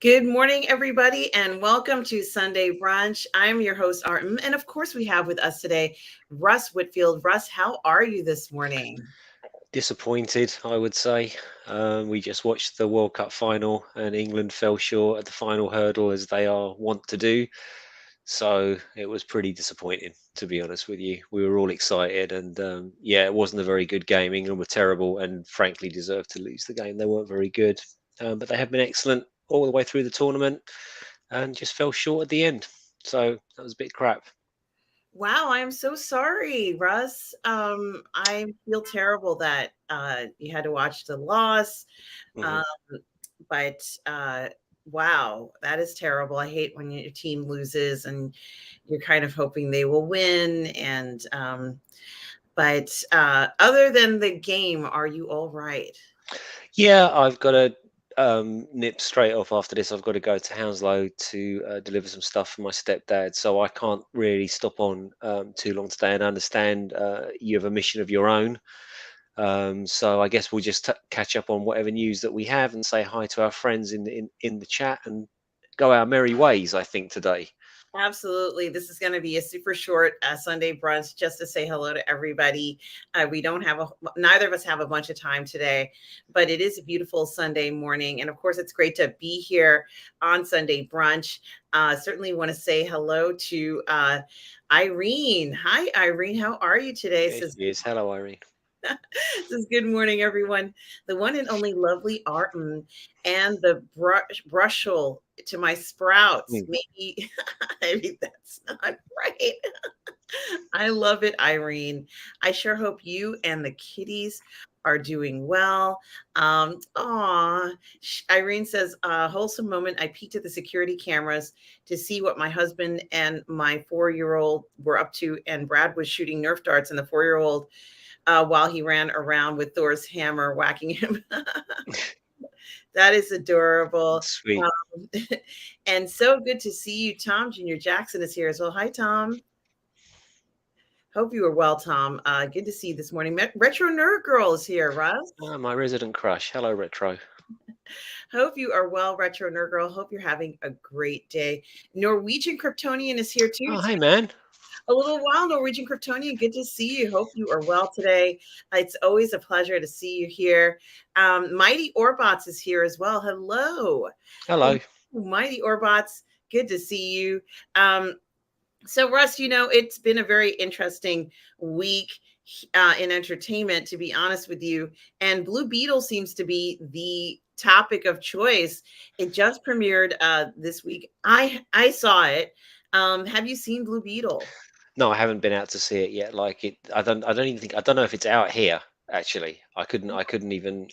Good morning, everybody, and welcome to Sunday Brunch. I'm your host, Artem, and of course, we have with us today Russ Whitfield. Russ, how are you this morning? Disappointed, I would say. We just watched the World Cup final, and England fell short at the final hurdle as they are wont to do. So it was pretty disappointing, to be honest with you. We were all excited, and yeah, it wasn't a very good game. England were terrible, and frankly deserved to lose the game. They weren't very good, but they have been excellent all the way through the tournament, and just fell short at the end. So that was a bit crap. Wow, I am so sorry, Russ. I feel terrible that you had to watch the loss, hmm um, but wow, that is terrible. I hate when your team loses and you're kind of hoping they will win. But other than the game, are you all right? Yeah, I've got to nip straight off after this. I've got to go to Hounslow to deliver some stuff for my stepdad, so I can't really stop on too long today. And I understand you have a mission of your own, so I guess we'll just catch up on whatever news that we have and say hi to our friends in the chat and go our merry ways. I think today. Absolutely. This is going to be a super short Sunday brunch just to say hello to everybody. We don't have neither of us have a bunch of time today, but it is a beautiful Sunday morning. And of course, it's great to be here on Sunday brunch. Certainly want to say hello to Irene. Hi, Irene. How are you today? There she is. Hello, Irene. Says good morning, everyone. The one and only lovely Arden and the brushel to my sprouts. Mm. Maybe, maybe that's not right. I love it, Irene. I sure hope you and the kitties are doing well. Irene says, wholesome moment. I peeked at the security cameras to see what my husband and my 4-year-old were up to, and Brad was shooting Nerf darts, and the 4-year-old while he ran around with Thor's hammer whacking him. That is adorable. Sweet. And so good to see you. Tom Jr. Jackson is here as well. Hi, Tom. Hope you are well, Tom. Good to see you this morning. Retro Nerd Girl is here, Russ. Ah, my resident crush. Hello, Retro. Hope you are well, Retro Nerd Girl. Hope you're having a great day. Norwegian Kryptonian is here too. Oh, hey, man. A little while, Norwegian Kryptonian. Good to see you. Hope you are well today. It's always a pleasure to see you here. Mighty Orbots is here as well. Hello. Hello. Mighty Orbots. Good to see you. So, Russ, it's been a very interesting week in entertainment, to be honest with you. And Blue Beetle seems to be the topic of choice. It just premiered this week. I saw it. Have you seen Blue Beetle? No, I haven't been out to see it yet. Like it, I don't even think. I don't know if it's out here. Actually, I couldn't even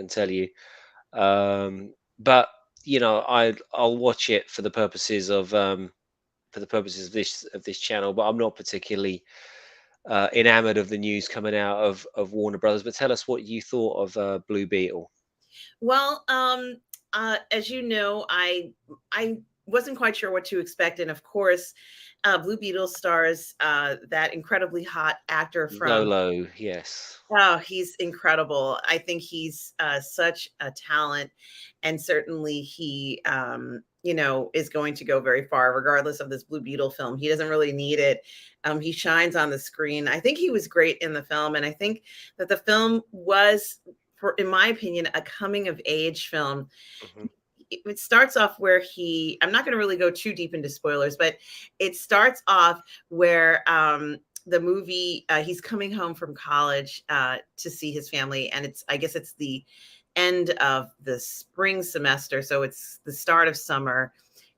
tell you. But I'll watch it for the purposes of this channel. But I'm not particularly enamored of the news coming out of Warner Brothers. But tell us what you thought of Blue Beetle. Well, as you know, I wasn't quite sure what to expect, and of course, Blue Beetle stars that incredibly hot actor from. Lolo, yes. Oh, he's incredible. I think he's such a talent, and certainly he, is going to go very far, regardless of this Blue Beetle film. He doesn't really need it. He shines on the screen. I think he was great in the film, and I think that the film was, in my opinion, a coming of age film. hmm It starts off where I'm not going to really go too deep into spoilers, but it starts off where the movie, he's coming home from college to see his family. And I guess it's the end of the spring semester. So it's the start of summer.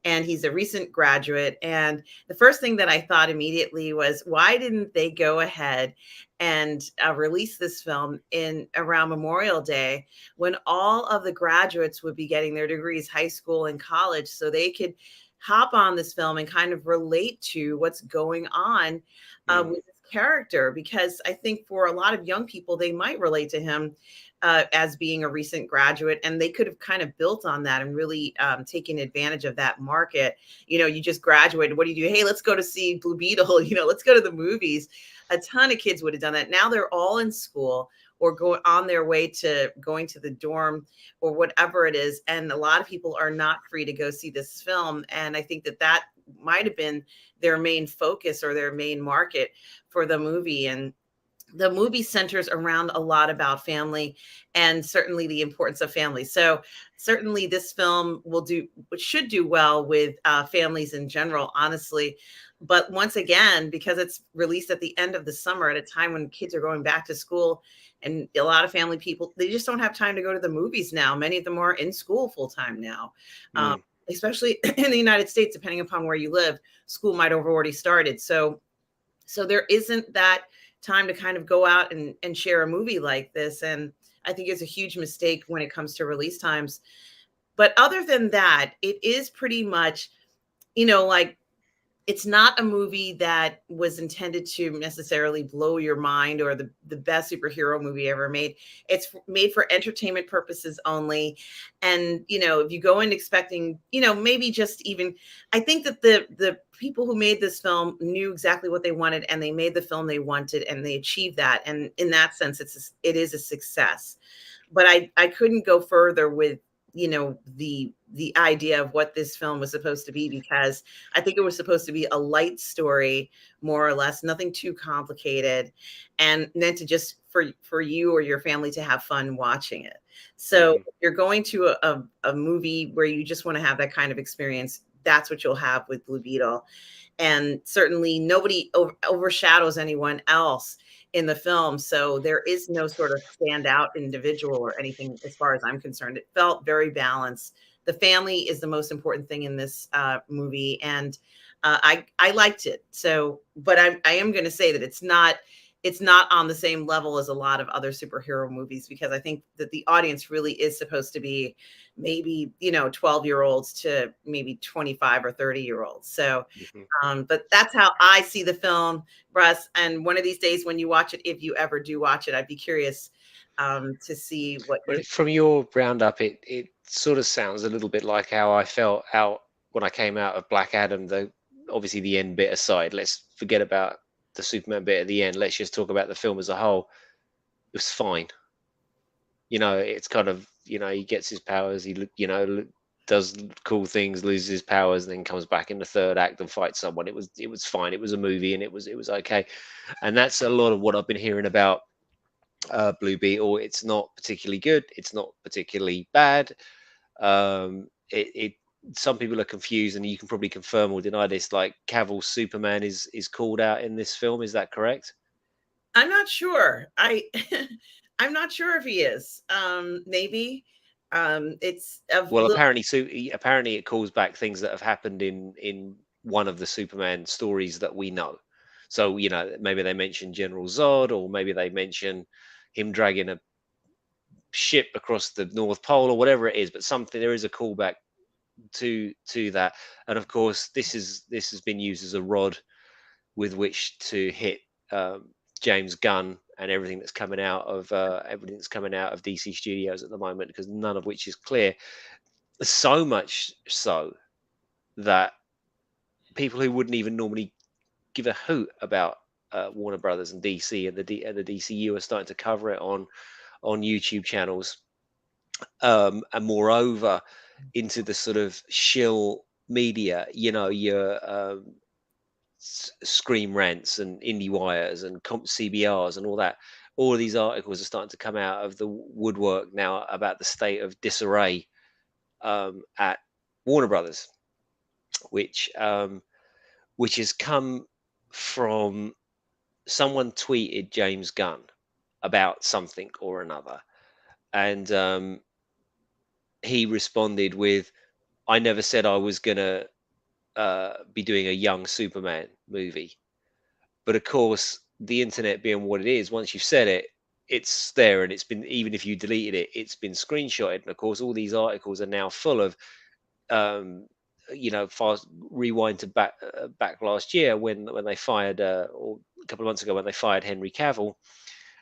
And he's a recent graduate. And the first thing that I thought immediately was, why didn't they go ahead and release this film in around Memorial Day, when all of the graduates would be getting their degrees, high school and college, so they could hop on this film and kind of relate to what's going on with this character? Because I think for a lot of young people, they might relate to him as being a recent graduate, and they could have kind of built on that and really taken advantage of that market. You just graduated. What do you do? Hey, let's go to see Blue Beetle. Let's go to the movies. A ton of kids would have done that. Now they're all in school or go on their way to going to the dorm or whatever it is. And a lot of people are not free to go see this film. And I think that that might have been their main focus or their main market for the movie. And the movie centers around a lot about family and certainly the importance of family. So certainly this film should do well with families in general, honestly. But once again, because it's released at the end of the summer at a time when kids are going back to school, and a lot of family people, they just don't have time to go to the movies now. Many of them are in school full time now. Um, Mm. Especially in the United States, depending upon where you live, school might have already started. So there isn't that time to kind of go out and share a movie like this. And I think it's a huge mistake when it comes to release times. But other than that, it is pretty much, like it's not a movie that was intended to necessarily blow your mind or the best superhero movie ever made. It's made for entertainment purposes only. And, if you go in expecting, maybe just even, I think that the people who made this film knew exactly what they wanted and they made the film they wanted and they achieved that. And in that sense, it is a success. But I couldn't go further with the idea of what this film was supposed to be, because I think it was supposed to be a light story, more or less, nothing too complicated, and then to just for you or your family to have fun watching it. So Hmm. if you're going to a movie where you just want to have that kind of experience, that's what you'll have with Blue Beetle. And certainly nobody overshadows anyone else in the film. So there is no sort of standout individual or anything as far as I'm concerned. It felt very balanced. The family is the most important thing in this movie. And I liked it. So, but I am going to say that it's not on the same level as a lot of other superhero movies, because I think that the audience really is supposed to be maybe 12-year-olds to maybe 25 or 30-year-olds. So Hmm. but that's how I see the film, Russ. And one of these days when you watch it, if you ever do watch it, I'd be curious to see what you But from your roundup, it sort of sounds a little bit like how I felt out when I came out of Black Adam. Though obviously the end bit aside, let's forget about the Superman bit at the end. Let's just talk about the film as a whole. It was fine. It's kind of, he gets his powers, does cool things, loses his powers, and then comes back in the third act and fights someone. It was fine. It was a movie, and it was okay. And that's a lot of what I've been hearing about Blue Beetle. It's not particularly good. It's not particularly bad. It some people are confused, and you can probably confirm or deny this. Like Cavill's Superman is called out in this film. Is that correct? I'm not sure. I'm not sure if he is. Maybe it's of Well, apparently it calls back things that have happened in one of the Superman stories that we know. So maybe they mention General Zod, or maybe they mention him dragging a ship across the North Pole, or whatever it is. But something there is a callback to that, and of course this has been used as a rod with which to hit um, James Gunn and everything that's coming out of DC Studios at the moment, because none of which is clear. So much so that people who wouldn't even normally give a hoot about Warner Brothers and DC and the DCU are starting to cover it on YouTube channels, and moreover into the sort of shill media, your Scream Rants and IndieWires and CBRs and all that. All of these articles are starting to come out of the woodwork now about the state of disarray at Warner Brothers, which which has come from someone tweeted James Gunn about something or another, and he responded with, "I never said I was gonna be doing a young Superman movie." But of course, the internet being what it is, once you've said it, it's there, and it's been, even if you deleted it, it's been screenshotted. And of course, all these articles are now full of um, fast rewind to back last year when they fired, or a couple of months ago when they fired Henry Cavill,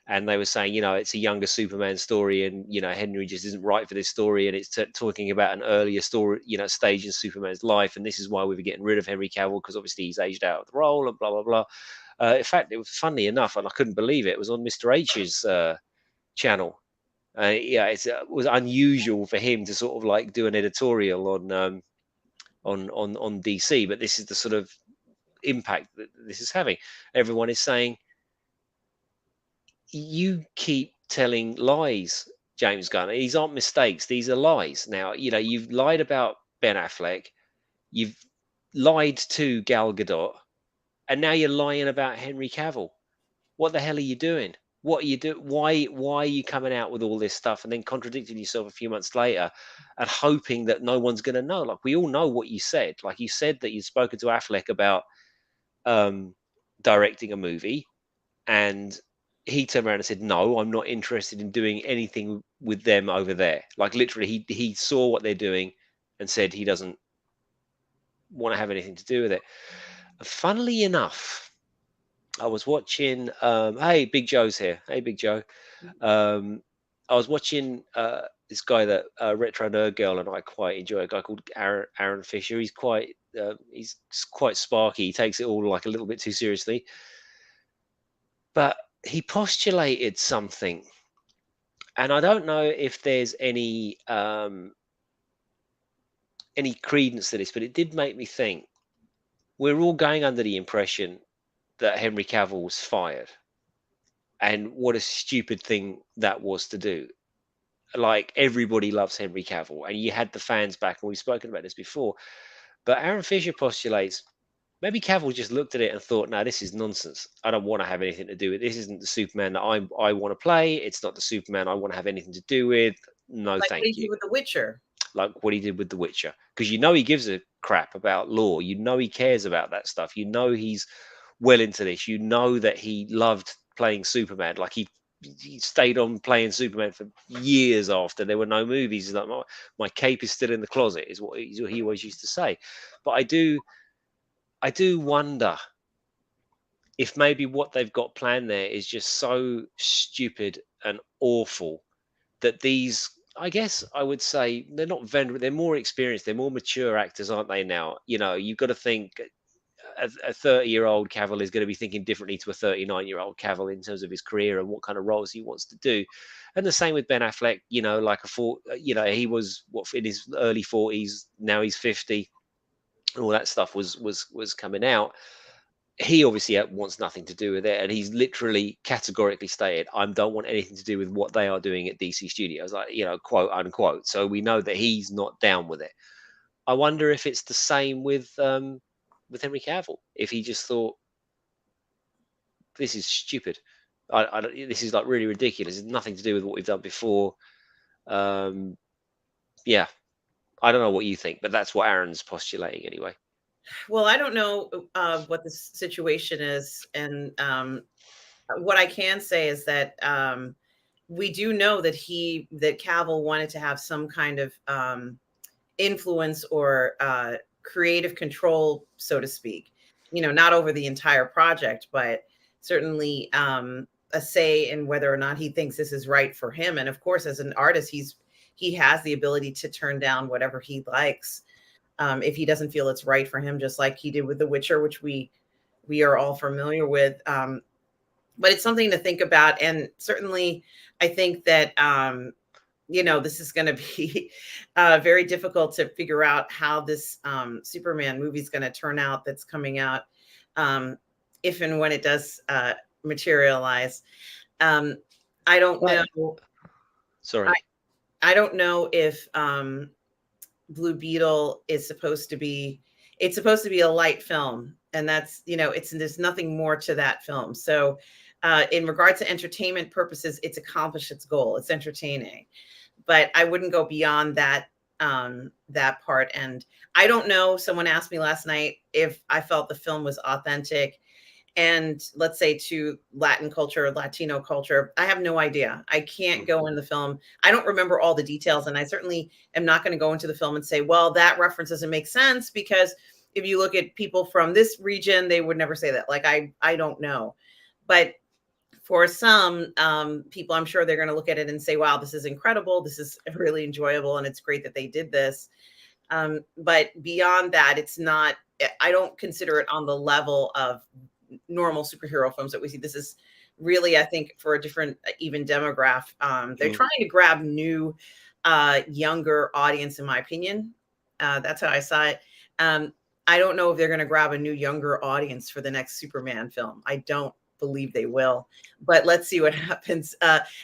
and they were saying, it's a younger Superman story, and Henry just isn't right for this story, and it's talking about an earlier story, stage in Superman's life, and this is why we were getting rid of Henry Cavill, because obviously he's aged out of the role, and blah blah blah. In fact, it was funny enough, and I couldn't believe it. It was on Mr. H's channel. Yeah, it was unusual for him to sort of like do an editorial on DC, but this is the sort of impact that this is having. Everyone is saying, you keep telling lies, James Gunn. These aren't mistakes, these are lies. Now, you've lied about Ben Affleck, you've lied to Gal Gadot, and now you're lying about Henry Cavill. What the hell are you doing? What are you doing? Why are you coming out with all this stuff and then contradicting yourself a few months later and hoping that no one's going to know? Like, we all know what you said. Like, you said that you'd spoken to Affleck about um, directing a movie, and he turned around and said, "No, I'm not interested in doing anything with them over there." Like, literally, he saw what they're doing and said he doesn't want to have anything to do with it. Funnily enough, I was watching. Hey, Big Joe's here. Hey, Big Joe. I was watching this guy that Retro Nerd Girl and I quite enjoy. A guy called Aaron Fisher. He's quite sparky. He takes it all like a little bit too seriously. But he postulated something, and I don't know if there's any credence to this, but it did make me think. We're all going under the impression that Henry Cavill was fired, and what a stupid thing that was to do. Like, everybody loves Henry Cavill, and you had the fans back, and we've spoken about this before. But Aaron Fisher postulates maybe Cavill just looked at it and thought, "No, this is nonsense. I don't want to have anything to do with. This isn't the Superman that I want to play. It's not the Superman I want to have anything to do with. No, Like what thank he did you." with The Witcher. Like what he did with The Witcher, because he gives a crap about lore. He cares about that stuff. He's well into this. That he loved playing Superman. Like, he stayed on playing Superman for years after there were no movies. He's like, my cape is still in the closet, is what he always used to say. But I do wonder if maybe what they've got planned there is just so stupid and awful that these, I guess I would say, they're not veteran, they're more experienced, they're more mature actors, aren't they now? You've got to think a 30-year-old Cavill is going to be thinking differently to a 39-year-old Cavill in terms of his career and what kind of roles he wants to do. And the same with Ben Affleck, he was in his early 40s, now he's 50, and all that stuff was coming out. He obviously wants nothing to do with it, and he's literally categorically stated, "I don't want anything to do with what they are doing at DC Studios," like, quote unquote. So we know that he's not down with it. I wonder if it's the same with Henry Cavill. If he just thought, "This is stupid. This is like really ridiculous. It's nothing to do with what we've done before." Yeah, I don't know what you think, but that's what Aaron's postulating anyway. Well, I don't know what the situation is, and what I can say is that we do know that Cavill wanted to have some kind of influence or creative control, so to speak. Not over the entire project, but certainly a say in whether or not he thinks this is right for him. And of course, as an artist, he has the ability to turn down whatever he likes if he doesn't feel it's right for him, just like he did with The Witcher, which we are all familiar with. But it's something to think about, and certainly, I think that this is going to be very difficult to figure out how this Superman movie is going to turn out. That's coming out if and when it does materialize. I don't know. Sorry. I don't know if Blue Beetle is supposed to be. It's supposed to be a light film, and that's there's nothing more to that film. So, in regard to entertainment purposes, it's accomplished its goal. It's entertaining, but I wouldn't go beyond that that part. And I don't know. Someone asked me last night if I felt the film was authentic, and let's say to Latin culture, Latino culture. I have no idea. I can't go in the film. I don't remember all the details, and I certainly am not going to go into the film and say, well, that reference doesn't make sense, because if you look at people from this region, they would never say that. Like, I don't know. But for some people, I'm sure they're going to look at it and say, wow, this is incredible. This is really enjoyable. And it's great that they did this. But beyond that, it's not, I don't consider it on the level of normal superhero films that we see. This is really, I think, for a different even demographic. They're Mm. trying to grab new, younger audience, in my opinion. That's how I saw it. Um, I don't know if they're going to grab a new younger audience for the next Superman film. I don't believe they will, but let's see what happens.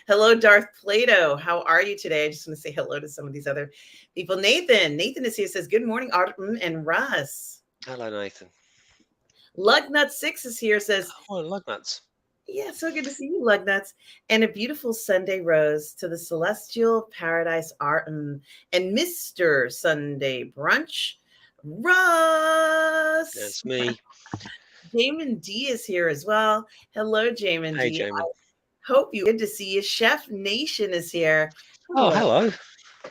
Hello, Darth Plato. How are you today? I just want to say hello to some of these other people. Nathan is here. Says good morning, Artem and Russ. Hello, Nathan. Lugnut6 is here. Says Oh, lug nuts. yeah, so good to see you, Lugnuts. And a beautiful Sunday rose to the celestial paradise Artem and Mr. Sunday Brunch, Russ. That's me. Jamin D is here as well. Hello, Jamin Hey, D. Jamin. Hope you good to see you. Chef Nation is here. Oh, Hello. hello.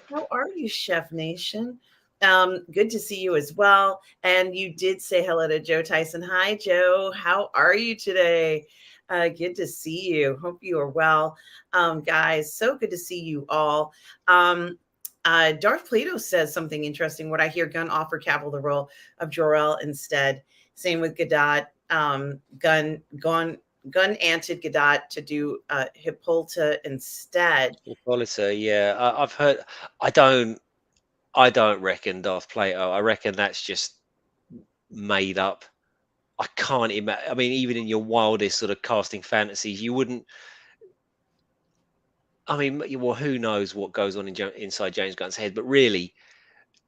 How are you, Chef Nation? Good to see you as well. And you did say hello to Joe Tyson. Hi, Joe. How are you today? Good to see you. Hope you are well. Guys, so good to see you all. Darth Plato says something interesting. What I hear, Gunn offered Cavill the role of Jor-El instead. Same with Gadot. Gunn anted Gadot to do Hippolyta instead. Hippolyta, yeah. I've heard. I don't. I don't reckon Darth Plato. I reckon that's just made up. I can't imagine. I mean, even in your wildest sort of casting fantasies, you wouldn't. I mean, well, who knows what goes on inside James Gunn's head? But really,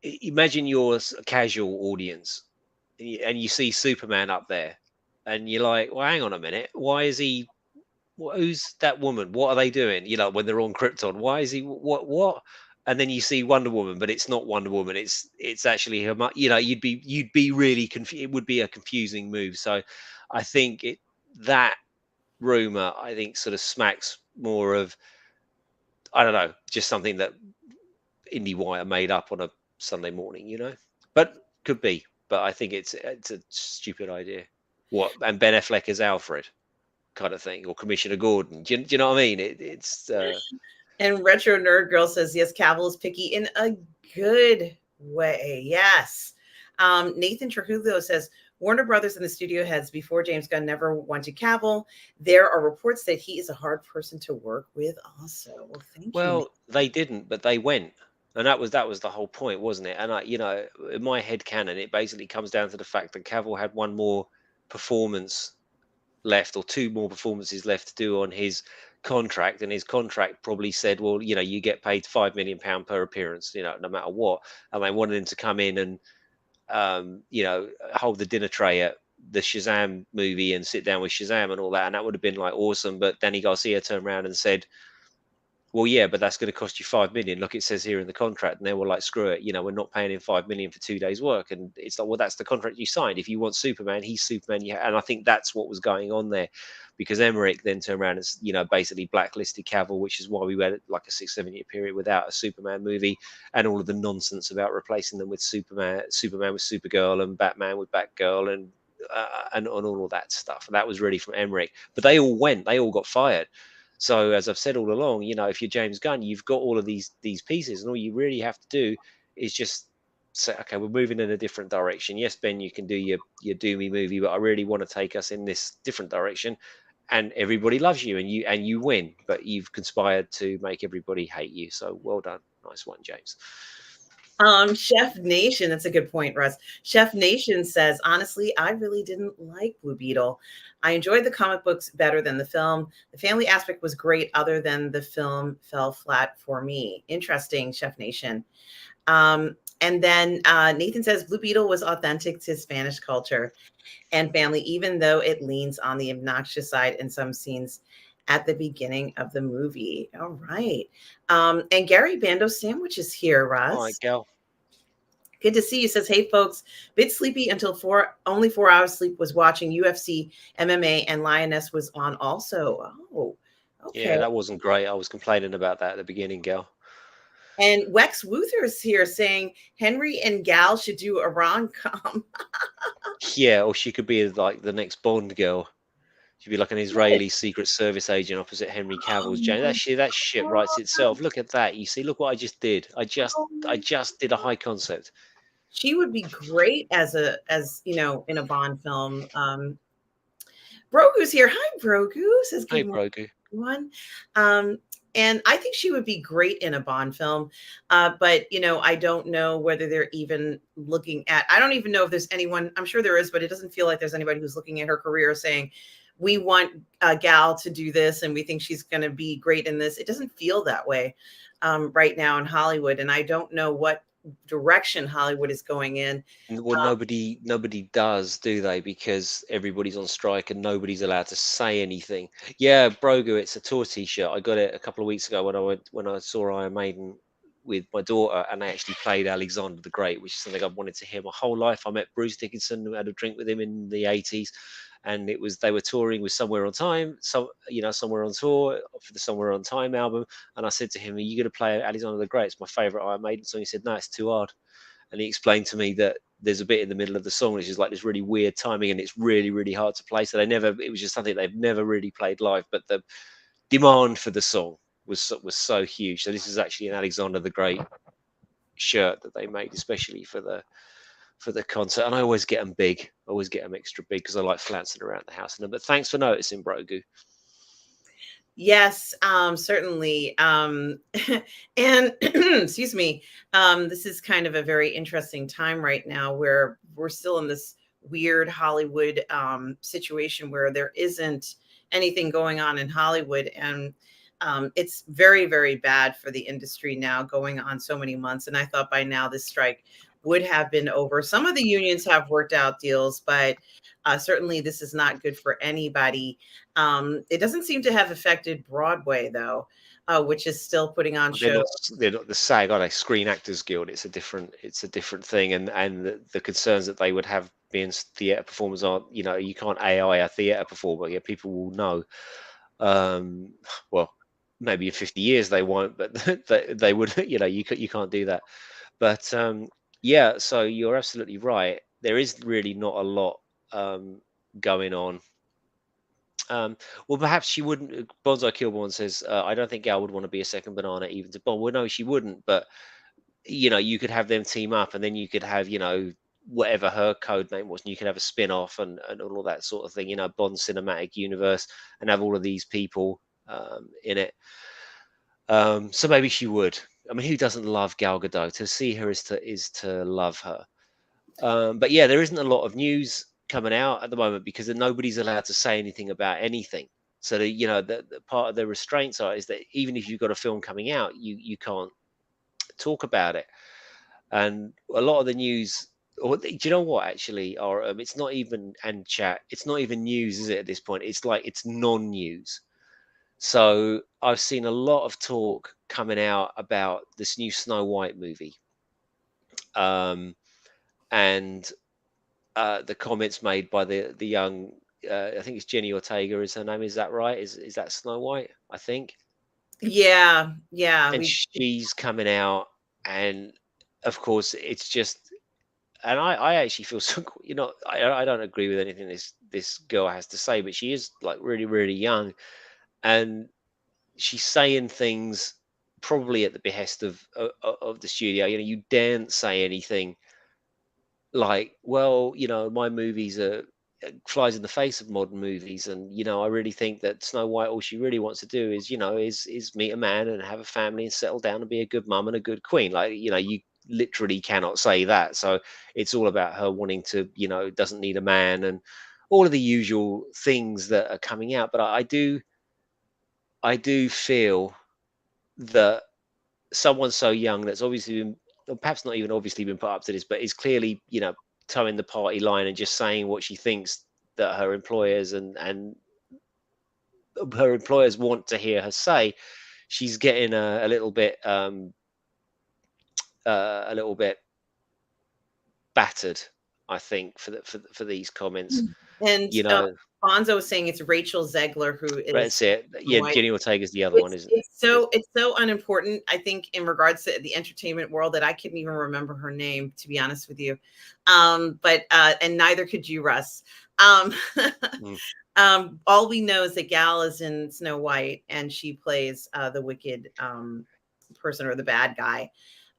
imagine you're a casual audience, and you see Superman up there, and you're like, "Well, hang on a minute. Why is he? Who's that woman? What are they doing? You know, when they're on Krypton, why is he? What?" And then you see Wonder Woman, but it's not Wonder Woman. It's actually her. You know, you'd be really confused. It would be a confusing move. So, I think that rumor, I think, sort of smacks more of, I don't know, just something that IndieWire made up on a Sunday morning, but could be. But I think it's a stupid idea. What, and Ben Affleck as Alfred kind of thing, or Commissioner Gordon. Do you know what I mean? It's And Retro Nerd Girl says, yes, Cavill is picky in a good way. Yes. Nathan Trujillo says, Warner Brothers and the studio heads before James Gunn never wanted Cavill. There are reports that he is a hard person to work with also. Well, thank you, Nate. they didn't, but they went. And that was the whole point, wasn't it? And in my head canon, it basically comes down to the fact that Cavill had one more performance left, or two more performances left to do on his contract, and his contract probably said, well, you get paid £5 million per appearance, no matter what. And they wanted him to come in and hold the dinner tray at the Shazam movie and sit down with Shazam and all that, and that would have been like awesome. But Danny Garcia turned around and said, well, yeah, but that's going to cost you $5 million. Look, it says here in the contract. And they were like, screw it. We're not paying him $5 million for 2 days work. And it's like, well, that's the contract you signed. If you want Superman, he's Superman. And I think that's what was going on there, because Emmerich then turned around and, basically blacklisted Cavill, which is why we went like a 6-7 year period without a Superman movie, and all of the nonsense about replacing them with Superman with Supergirl, and Batman with Batgirl, and on all of that stuff. And that was really from Emmerich. But they all got fired. So, as I've said all along, if you're James Gunn, you've got all of these pieces, and all you really have to do is just say, okay, we're moving in a different direction. Yes, Ben, you can do your Doomy movie, but I really want to take us in this different direction. And everybody loves you, and you win, but you've conspired to make everybody hate you. So, well done, nice one, James. Chef Nation, that's a good point, Russ. Chef Nation says, honestly, I really didn't like Blue Beetle. I enjoyed the comic books better than the film. The family aspect was great, other than the film fell flat for me. Interesting, Chef Nation. And then Nathan says, Blue Beetle was authentic to Spanish culture and family, even though it leans on the obnoxious side in some scenes at the beginning of the movie. All right. And Gary Bando Sandwich is here, Russ. All right, Gal. Good to see you. Says, hey, folks, bit sleepy until only 4 hours sleep, was watching UFC, MMA, and Lioness was on also. Oh, okay. Yeah, that wasn't great. I was complaining about that at the beginning, Gal. And Wex Wuther is here saying Henry and Gal should do a rom-com. Yeah, or she could be like the next Bond girl. She'd be like an Israeli Secret Service agent opposite Henry Cavill's James. That shit writes itself. Look at that. You see, look what I just did. I just did a high concept. She would be great as in a Bond film. Brogu's here. Hi, Brogu. Says Hey, good morning, Brogu. everyone. And I think she would be great in a Bond film. But, I don't know whether they're even looking at, I don't even know if there's anyone, I'm sure there is, but it doesn't feel like there's anybody who's looking at her career saying, we want a gal to do this and we think she's going to be great in this. It doesn't feel that way right now in Hollywood. And I don't know what direction Hollywood is going in. Well, nobody does, do they? Because everybody's on strike and nobody's allowed to say anything. Yeah, Brogu, it's a tour T-shirt. I got it a couple of weeks ago when I saw Iron Maiden with my daughter, and they actually played Alexander the Great, which is something I've wanted to hear my whole life. I met Bruce Dickinson, had a drink with him in the 80s, and they were touring with Somewhere on Time, Somewhere on Tour for the Somewhere on Time album. And I said to him, "Are you going to play Alexander the Great? It's my favorite Iron Maiden song." He said, "No, it's too hard." And he explained to me that there's a bit in the middle of the song which is like this really weird timing, and it's really, really hard to play. So it was just something they've never really played live, but the demand for the song was so huge. So this is actually an Alexander the Great shirt that they made especially for the concert, and I always get them big. I always get them extra big because I like flouncing around the house in them. But thanks for noticing, Brogu. Yes, certainly. And excuse me, this is kind of a very interesting time right now where we're still in this weird Hollywood situation where there isn't anything going on in Hollywood. And it's very, very bad for the industry now, going on so many months. And I thought by now this strike would have been over. Some of the unions have worked out deals, but certainly this is not good for anybody. It doesn't seem to have affected Broadway though, which is still putting on They're shows. not they're not the SAG, are they? Screen Actors Guild. It's a different thing, and the concerns that they would have being theatre performers are, you can't AI a theatre performer. Yeah, people will know. Well, maybe in 50 years they won't, but they would. You can't do that. But yeah, so you're absolutely right. There is really not a lot going on. Um, well, perhaps she wouldn't. Bonsai Kilborn says, "I don't think Gal would want to be a second banana even to Bond." Well, no, she wouldn't. But you could have them team up, and then you could have, whatever her code name was, and you could have a spin-off and all of that sort of thing. Bond cinematic universe, and have all of these people in it. So maybe she would. I mean, who doesn't love Gal Gadot? To see her is to love her. But yeah, there isn't a lot of news coming out at the moment because nobody's allowed to say anything about anything. So the part of the restraints is that even if you've got a film coming out, you can't talk about it. And a lot of the news, or do you know what actually, or it's not even and chat, it's not even news, is it? At this point, it's like it's non-news. So I've seen a lot of talk coming out about this new Snow White movie, and the comments made by the young, I think it's Jenny Ortega is her name. Is that right? Is that Snow White? I think. Yeah, yeah, And we she's coming out, and of course it's just, and I actually feel so. I don't agree with anything this girl has to say, but she is like really really young, and she's saying things probably at the behest of the studio. You daren't say anything like, well, my movies are flies in the face of modern movies, and I really think that Snow White, all she really wants to do is, is meet a man and have a family and settle down and be a good mum and a good queen. Like, you literally cannot say that. So it's all about her wanting to, doesn't need a man and all of the usual things that are coming out. But I do feel that someone so young that's obviously been, or perhaps not even obviously been put up to this, but is clearly, towing the party line and just saying what she thinks that her employers and her employers want to hear her say, she's getting a little bit battered, I think, for these comments. and You know, Bonzo was saying it's Rachel Zegler who is that's it. Yeah, White. Jenny Ortega's the other one, It's isn't it? it's so it's so unimportant, I think, in regards to the entertainment world that I couldn't even remember her name, to be honest with you. But and neither could you, Russ. Um, Mm, all we know is that Gal is in Snow White and she plays the wicked person or the bad guy,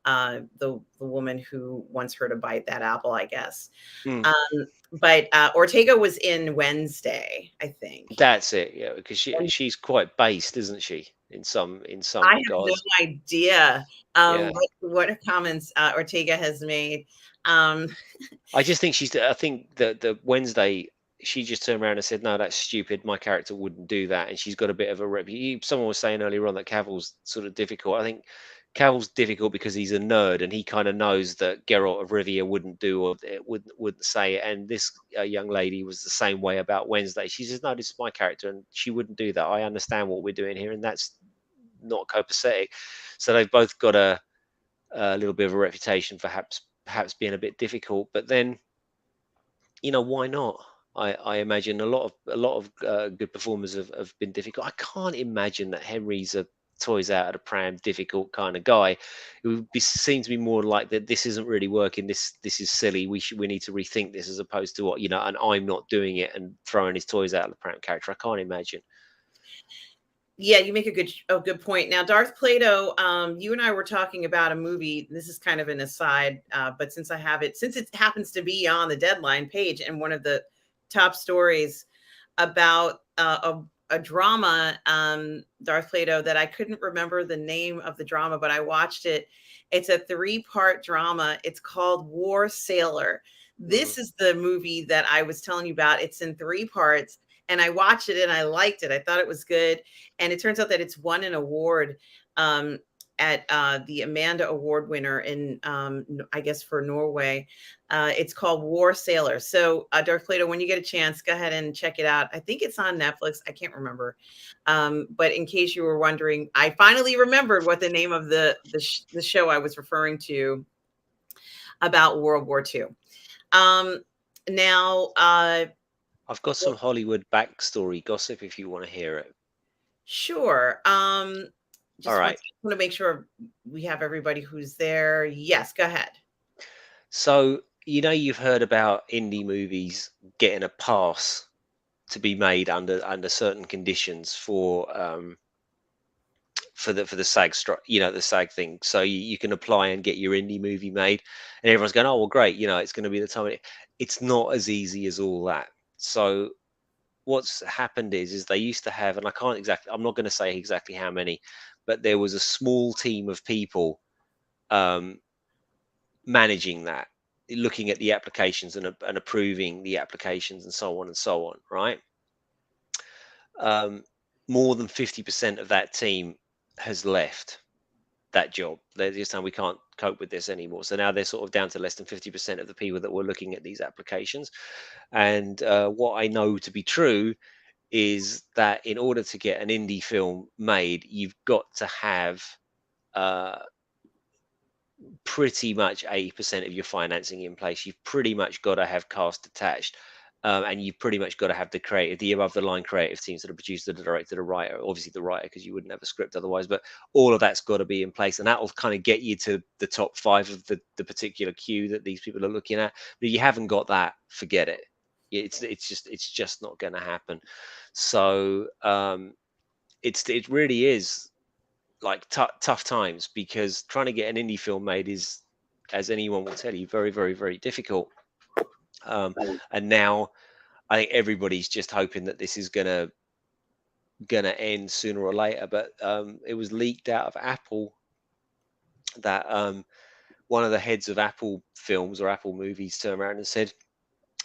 the woman who wants her to bite that apple, I guess. mm. Um, But Ortega was in Wednesday, I think. That's it, yeah, because And she's quite based, isn't she? In some I have no regards, idea yeah. what comments Ortega has made. Um, I just think I think the Wednesday, she just turned around and said, "No, that's stupid. My character wouldn't do that." And she's got a bit of a Someone was saying earlier on that Cavill's sort of difficult. I think Cavill's difficult because he's a nerd and he kind of knows that Geralt of Rivia wouldn't do or it wouldn't say it. And this young lady was the same way about Wednesday. She says, "No, this is my character, and she wouldn't do that. I understand what we're doing here, and that's not copacetic." So they've both got a little bit of a reputation for perhaps being a bit difficult. But then, why not? I imagine a lot of good performers have been difficult. I can't imagine that Henry's a toys out of the pram, difficult kind of guy. It would seem to be more like that. This isn't really working. This is silly. We need to rethink this as opposed to what and I'm not doing it and throwing his toys out of the pram character. I can't imagine. Yeah, you make a good point. Now, Darth Plato, you and I were talking about a movie. This is kind of an aside, but since it happens to be on the deadline page and one of the top stories about a drama, Darth Plato, that I couldn't remember the name of the drama, but I watched it. It's a 3-part drama. It's called War Sailor. Hmm. This is the movie that I was telling you about. It's in 3 parts, and I watched it and I liked it. I thought it was good, and it turns out that it's won an award um, at the Amanda Award winner in, I guess, for Norway. It's called War Sailor. So, Dark Plato, when you get a chance, go ahead and check it out. I think it's on Netflix. I can't remember. But in case you were wondering, I finally remembered what the name of the show I was referring to about World War II. Um, now, I've got some Hollywood backstory gossip if you want to hear it. sure. All Just right. want to make sure we have everybody who's there. Yes, go ahead. So, you've heard about indie movies getting a pass to be made under certain conditions for the SAG strike, the SAG thing. So you can apply and get your indie movie made, and everyone's going, "Oh, well, great, it's going to be the time." It's not as easy as all that. So what's happened is they used to have, and I'm not going to say exactly how many, but there was a small team of people um, managing that, looking at the applications and approving the applications and so on and so on, right? Um, More than 50% of that team has left that job. They're just saying we can't cope with this anymore. So now they're sort of down to less than 50% of the people that were looking at these applications. And what I know to be true is that in order to get an indie film made, you've got to have uh, pretty much 80% of your financing in place. You've pretty much got to have cast attached. And you've pretty much got to have the above the line creative teams, that the producer, the director, the writer, obviously the writer, because you wouldn't have a script otherwise. But all of that's got to be in place, and that will kind of get you to the top 5 of the particular queue that these people are looking at. But if you haven't got that, forget it. It's just not going to happen. So it really is like tough times, because trying to get an indie film made is, as anyone will tell you, very, very, very difficult. Um, and now I think everybody's just hoping that this is gonna end sooner or later. But it was leaked out of Apple that one of the heads of Apple Films or Apple Movies turned around and said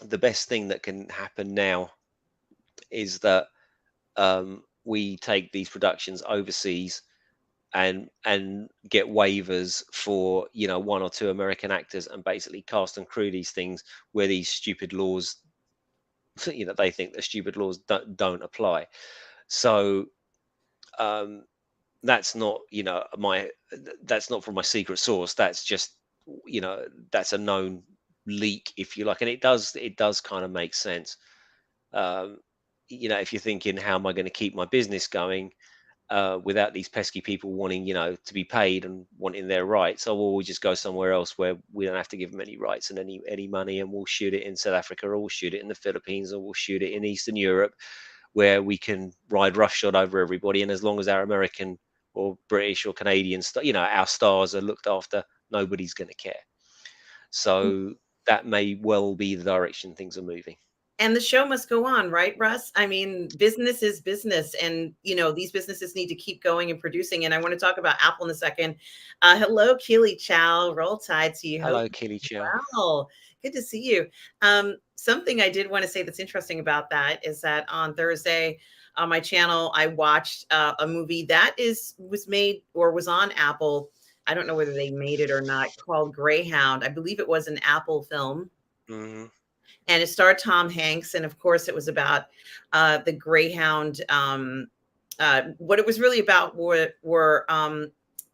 the best thing that can happen now is that we take these productions overseas and get waivers for 1 or 2 American actors and basically cast and crew these things where these stupid laws they think the stupid laws don't apply. So um, that's not that's not from my secret source. That's just that's a known leak, if you like, and it does kind of make sense. Um, if you're thinking, how am I going to keep my business going without these pesky people wanting, to be paid and wanting their rights? Oh, well, we'll just go somewhere else where we don't have to give them any rights and any money, and we'll shoot it in South Africa, or we'll shoot it in the Philippines, or we'll shoot it in Eastern Europe, where we can ride roughshod over everybody. And as long as our American or British or Canadian, our stars are looked after, nobody's going to care. So. that may well be the direction things are moving. And the show must go on, right, Russ? I mean, business is business, and these businesses need to keep going and producing. And I want to talk about Apple in a second. Hello, Keely Chow. Roll Tide to you. Hope Hello, Killy Chow. well. Good to see you. Something I did want to say that's interesting about that is that on Thursday on my channel, I watched a movie that was made or was on Apple. I don't know whether they made it or not, called Greyhound. I believe it was an Apple film. Mhm. And it starred Tom Hanks, and of course, it was about the Greyhound. What it was really about were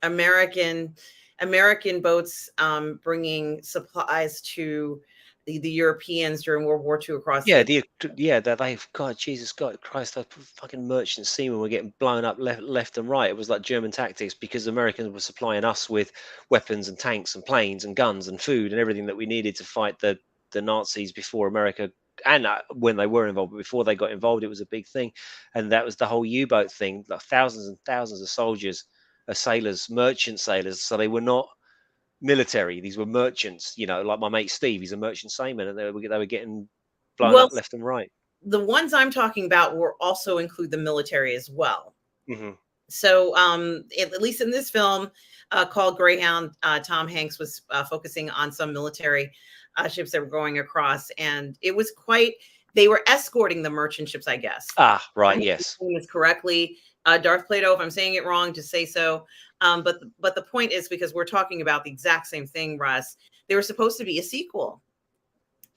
American boats bringing supplies to the Europeans during World War II across Yeah, the. yeah, that they've God, Jesus, God, Christ, those fucking merchant seamen were getting blown up left and right. It was like German tactics because the Americans were supplying us with weapons and tanks and planes and guns and food and everything that we needed to fight the Nazis before America and when they were involved. But before they got involved, it was a big thing, and that was the whole U-boat thing. Like thousands and thousands of soldiers, sailors, merchant sailors. So they were not military. These were merchants. Like my mate Steve, he's a merchant seaman, and they were getting blown Well, up left and right. the ones I'm talking about were also include the military as well. Hmm. So, at least in this film called Greyhound, Tom Hanks was focusing on some military ships that were going across, and it was quite. They were escorting the merchant ships, I guess. Ah, I right, hope I'm yes. saying this correctly. Darth Plato, if I'm saying it wrong, just say so. But the point is, because we're talking about the exact same thing, Russ. There was supposed to be a sequel.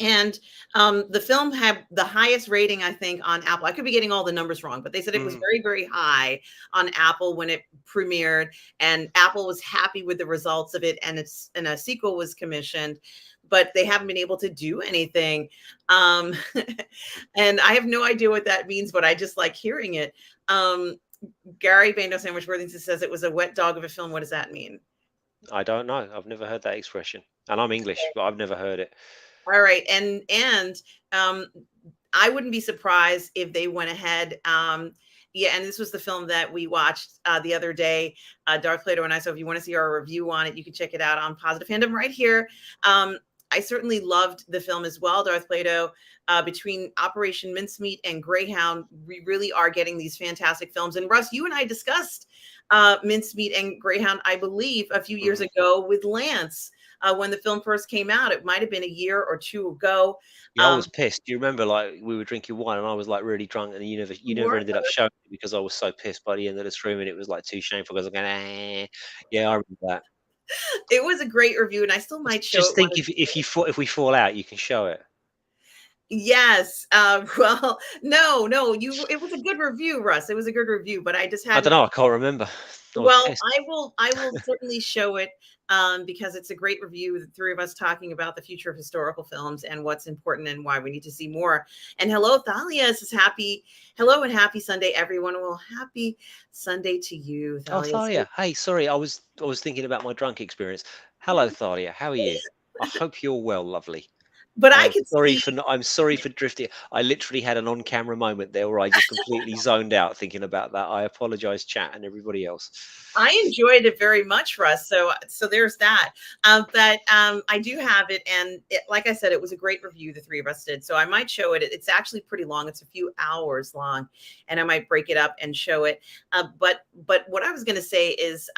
And the film had the highest rating, I think, on Apple. I could be getting all the numbers wrong, but they said it was Mm. very, very high on Apple when it premiered, and Apple was happy with the results of it, and a sequel was commissioned, but they haven't been able to do anything. Um, and I have no idea what that means, but I just like hearing it. Gary Bando Sandwich Worthington says it was a wet dog of a film. What does that mean? I don't know. I've never heard that expression. And I'm English, but I've never heard it. All right, and um, I wouldn't be surprised if they went ahead. Yeah, and this was the film that we watched the other day, Darth Plato and I. So if you want to see our review on it, you can check it out on Positive Fandom right here. I certainly loved the film as well, Darth Plato. Between Operation Mincemeat and Greyhound, we really are getting these fantastic films. And Russ, you and I discussed Mincemeat and Greyhound, I believe, a few years Hmm. ago with Lance. When the film first came out, it might have been a year or two ago. Yeah, I was pissed. Do you remember, like, we were drinking wine and I was like really drunk, and you never ended up showing me because I was so pissed by the end of the stream, and it was like too shameful because I was going, yeah, I remember that. It was a great review, and I still might show Just it one think of if we fall out, you can show it. Yes. Well, no, no, it was a good review, Russ. It was a good review, but I just I don't hadn't. know. I can't remember. I was Well, pissed. I will certainly show it because it's a great review. The three of us talking about the future of historical films and what's important and why we need to see more. And hello, Thalia says hello and happy Sunday, everyone. Well, happy Sunday to you, Oh, Thalia. Thalia. Hey, sorry, I was thinking about my drunk experience. Hello, Thalia. How are you? I hope you're well, lovely. But And I could see. I'm sorry for drifting. I literally had an on-camera moment there where I just completely zoned out thinking about that. I apologize, chat and everybody else. I enjoyed it very much, Russ. So there's that. But I do have it, and like I said, it was a great review. The three of us did, so I might show it. It's actually pretty long. It's a few hours long, and I might break it up and show it. But what I was going to say is,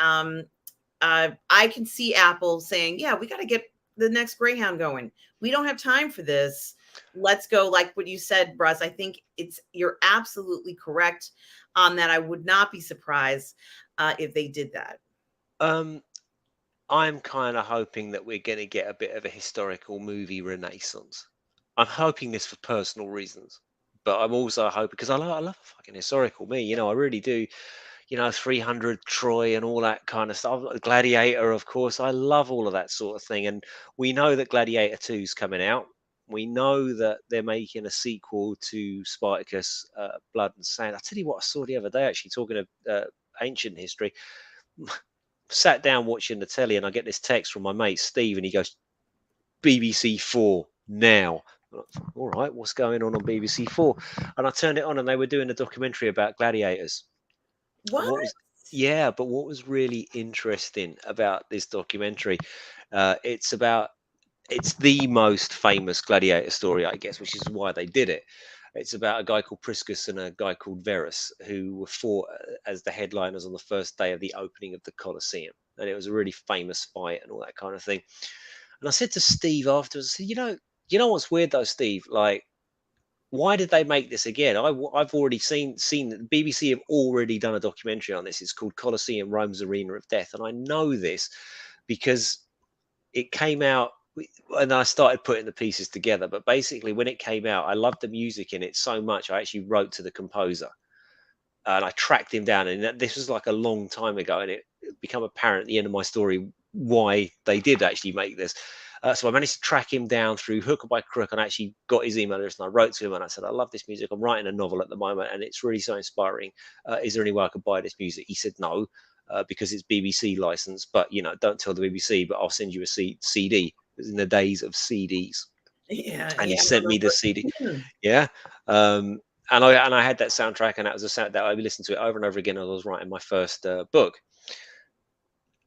I can see Apple saying, "Yeah, we got to get the next Greyhound going. We don't have time for this. Let's go." Like what you said, Russ. I think you're absolutely correct on that. I would not be surprised if they did that. Um, I'm kind of hoping that we're going to get a bit of a historical movie renaissance. I'm hoping this for personal reasons, but I'm also hoping because I love a fucking historical me. I really do. 300 Troy and all that kind of stuff. Gladiator, of course. I love all of that sort of thing. And we know that Gladiator 2 is coming out. We know that they're making a sequel to Spartacus, Blood and Sand. I tell you what, I saw the other day, actually, talking of ancient history. Sat down watching the telly, and I get this text from my mate Steve, and he goes, BBC 4 now. All right, what's going on BBC 4? And I turned it on, and they were doing a documentary about gladiators. What? And what was really interesting about this documentary, it's about it's the most famous gladiator story, I guess, which is why they did it. It's about a guy called Priscus and a guy called Verus who were fought as the headliners on the first day of the opening of the Colosseum, and it was a really famous fight and all that kind of thing. And I said to Steve afterwards, I said, you know what's weird though, Steve? Like, why did they make this again? I've already seen that the BBC have already done a documentary on this. It's called Colosseum, Rome's Arena of Death, and I know this because it came out and I started putting the pieces together. But basically, when it came out, I loved the music in it so much. I actually wrote to the composer and I tracked him down. And this was like a long time ago, and it became apparent at the end of my story why they did actually make this. So I managed to track him down through hook or by crook, and I actually got his email address and I wrote to him and I said, I love this music. I'm writing a novel at the moment and it's really so inspiring. Is there any way I could buy this music? He said no, because it's BBC license, but don't tell the BBC, but I'll send you a CD. It was in the days of CDs. Yeah, And he yeah. sent me the CD. Mhm. Yeah. And I had that soundtrack, and that was a sound that I listened to it over and over again as I was writing my first book.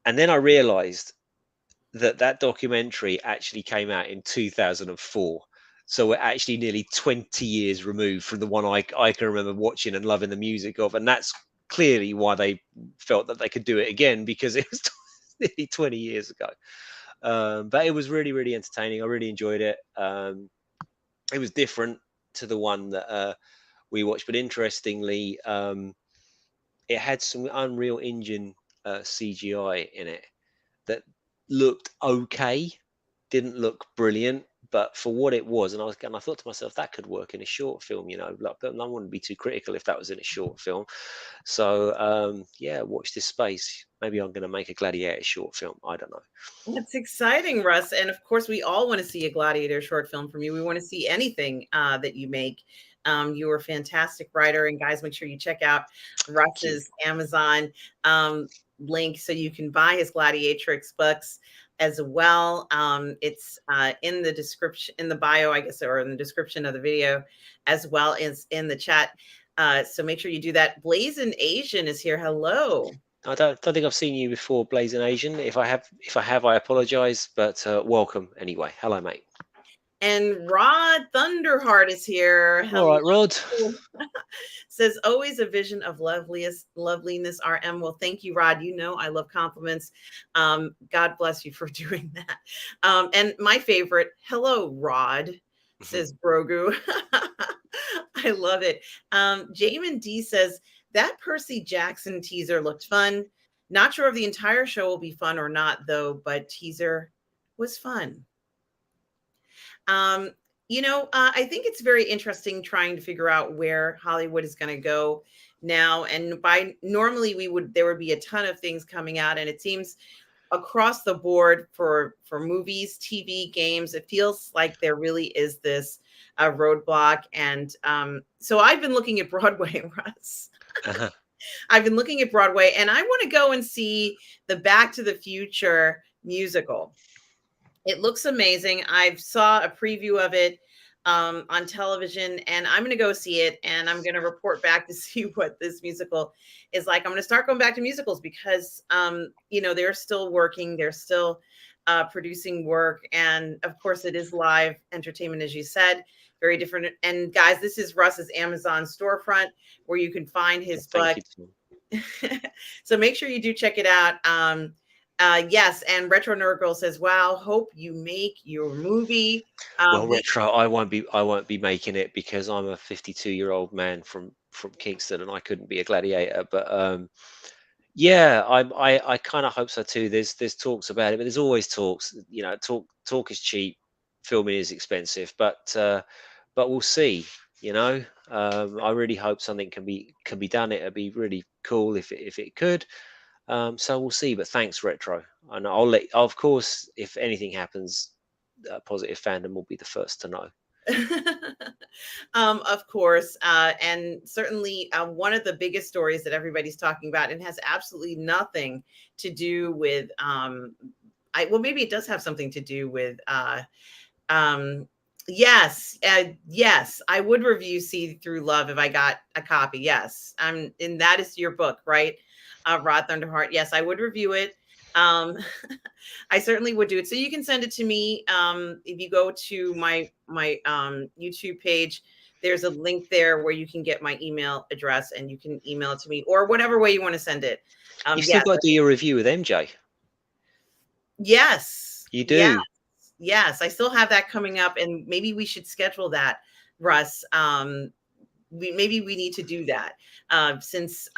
And then I realized that documentary actually came out in 2004. So we're actually nearly 20 years removed from the one I can remember watching and loving the music of. And that's clearly why they felt that they could do it again, because it was nearly 20 years ago. But it was really, really entertaining. I really enjoyed it. It was different to the one that we watched, but interestingly, it had some Unreal Engine CGI in it that looked okay, didn't look brilliant, but for what it was, and I thought to myself that could work in a short film, like, but I wouldn't be too critical if that was in a short film. So yeah, watch this space. Maybe I'm going to make a Gladiator short film. I don't know. That's exciting, Russ. And of course, we all want to see a Gladiator short film from you. We want to see anything that you make. You are a fantastic writer. And guys, make sure you check out Thank you. Russ's Amazon link so you can buy his Gladiatrix books as well. It's in the description, in the bio, I guess, or in the description of the video, as well as in the chat. So make sure you do that. Blazing Asian is here. Hello. I don't think I've seen you before, Blazing Asian. If I have, I apologise. But welcome anyway. Hello, mate. And Rod Thunderheart is here. All right, Rod. Says always a vision of loveliness. RM. Well, thank you, Rod. I love compliments. God bless you for doing that. And my favorite, hello, Rod, says Brogu. I love it. Jamin D says that Percy Jackson teaser looked fun. Not sure if the entire show will be fun or not, though, but teaser was fun. I think it's very interesting trying to figure out where Hollywood is going to go now. And normally there would be a ton of things coming out, and it seems across the board for movies, TV, games, it feels like there really is this roadblock. And so I've been looking at Broadway, Russ. Uh-huh. I've been looking at Broadway, and I want to go and see the Back to the Future musical. It looks amazing. I saw a preview of it on television, and I'm going to go see it, and I'm going to report back to see what this musical is like. I'm going to start going back to musicals because, they're still working. They're still producing work. And of course, it is live entertainment, as you said, very different. And guys, this is Russ's Amazon storefront where you can find his book. So make sure you do check it out. Yes, and Retro Nerd Girl says, "Wow, hope you make your movie." Well, Retro, I won't be making it because I'm a 52-year-old man from Kingston and I couldn't be a gladiator. But yeah, I kind of hope so too. There's talks about it, but there's always talks. Talk is cheap, filming is expensive, but we'll see. I really hope something can be done. It'd be really cool if it could. So we'll see. But thanks, Retro, and of course, if anything happens, Positive Fandom will be the first to know. Of course, and certainly one of the biggest stories that everybody's talking about, and has absolutely nothing to do with. Maybe it does have something to do with. Yes, I would review See Through Love if I got a copy. Yes, and that is your book, right? Rod Thunderheart. Yes, I would review it. Um, I certainly would do it. So you can send it to me. If you go to my YouTube page, there's a link there where you can get my email address and you can email it to me or whatever way you want to send it. You've still Yes, got to do your review with MJ. yes, You yes, do. yes. I still have that coming up, and maybe we should schedule that, Russ. Maybe we need to do that since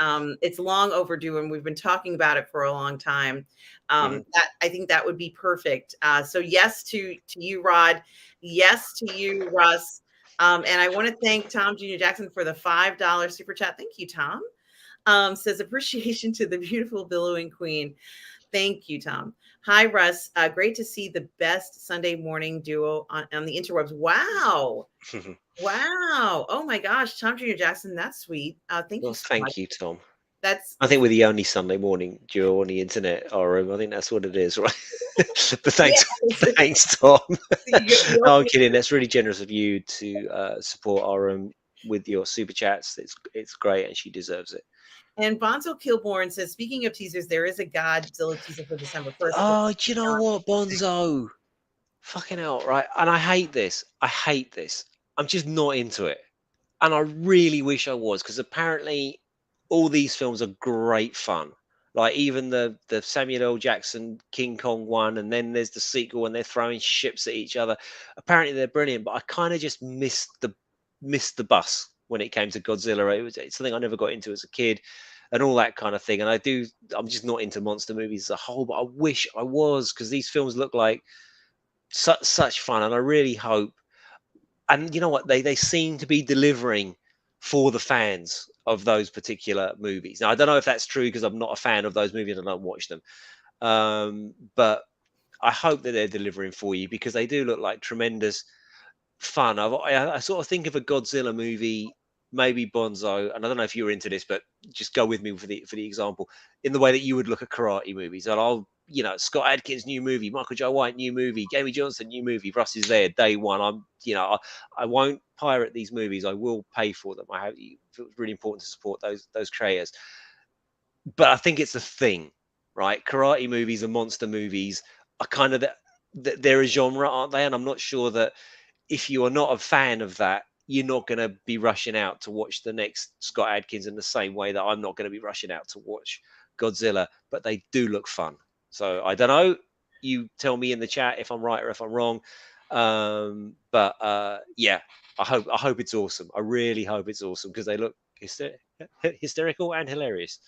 it's long overdue and we've been talking about it for a long time. Mhm. That I think that would be perfect. So yes to you, Rod. Yes to you, Russ. And I want to thank Tom Jr. Jackson for the $5 super chat. Thank you, Tom. Says appreciation to the beautiful billowing queen. Thank you, Tom. Hi, Russ. Great to see the best Sunday morning duo on the interwebs. Wow. Wow. Oh my gosh, Tom Jr. Jackson, that's sweet. Thank you Well, so much. thank you, Tom. That's I think we're the only Sunday morning duo on the internet, or I think that's what it is, right? But thanks, yes. thanks, Tom. You're No, I'm kidding. That's really generous of you to support our with your super chats. It's great, and she deserves it. and Bonzo Kilborn says, speaking of teasers, there is a Godzilla teaser for December 1st. It looks Oh, do you know what, Bonzo? Fucking hell, right? And I hate this. I hate this. I'm just not into it. And I really wish I was, because apparently all these films are great fun. Like even the Samuel L. Jackson King Kong one, and then there's the sequel, and they're throwing ships at each other. Apparently they're brilliant, but I kind of just missed the bus when it came to Godzilla. It's something I never got into as a kid, and all that kind of thing. And I'm just not into monster movies as a whole. But I wish I was, because these films look like such fun, and I really hope. And you know what? They seem to be delivering for the fans of those particular movies. Now I don't know if that's true, because I'm not a fan of those movies and I don't watch them. But I hope that they're delivering for you, because they do look like tremendous fun. I sort of think of a Godzilla movie, maybe Bonzo, and I don't know if you're into this, but just go with me for the example, in the way that you would look at karate movies. And Scott Adkins new movie, Michael J. White new movie, Jamie Johnson new movie, Russ is there day one. I won't pirate these movies. I will pay for them. I have. It's really important to support those creators. But I think it's a thing, right? Karate movies and monster movies are kind of they're a genre, aren't they? And I'm not sure that if you are not a fan of that, you're not going to be rushing out to watch the next Scott Adkins in the same way that I'm not going to be rushing out to watch Godzilla. But they do look fun. So I don't know. You tell me in the chat if I'm right or if I'm wrong. Yeah, I hope it's awesome. I really hope it's awesome, because they look hysterical and hilarious.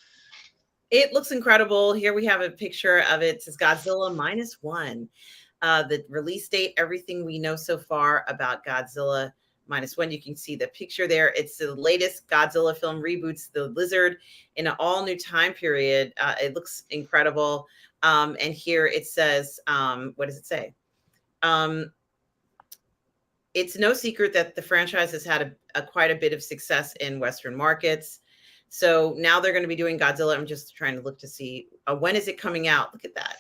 It looks incredible. Here we have a picture of it. It says Godzilla -1. The release date, everything we know so far about Godzilla -1. You can see the picture there. It's the latest Godzilla film, reboots the lizard in an all new time period. It looks incredible. And here it says, what does it say? It's no secret that the franchise has had quite a bit of success in Western markets. So now they're going to be doing Godzilla. I'm just trying to look to see when is it coming out. Look at that.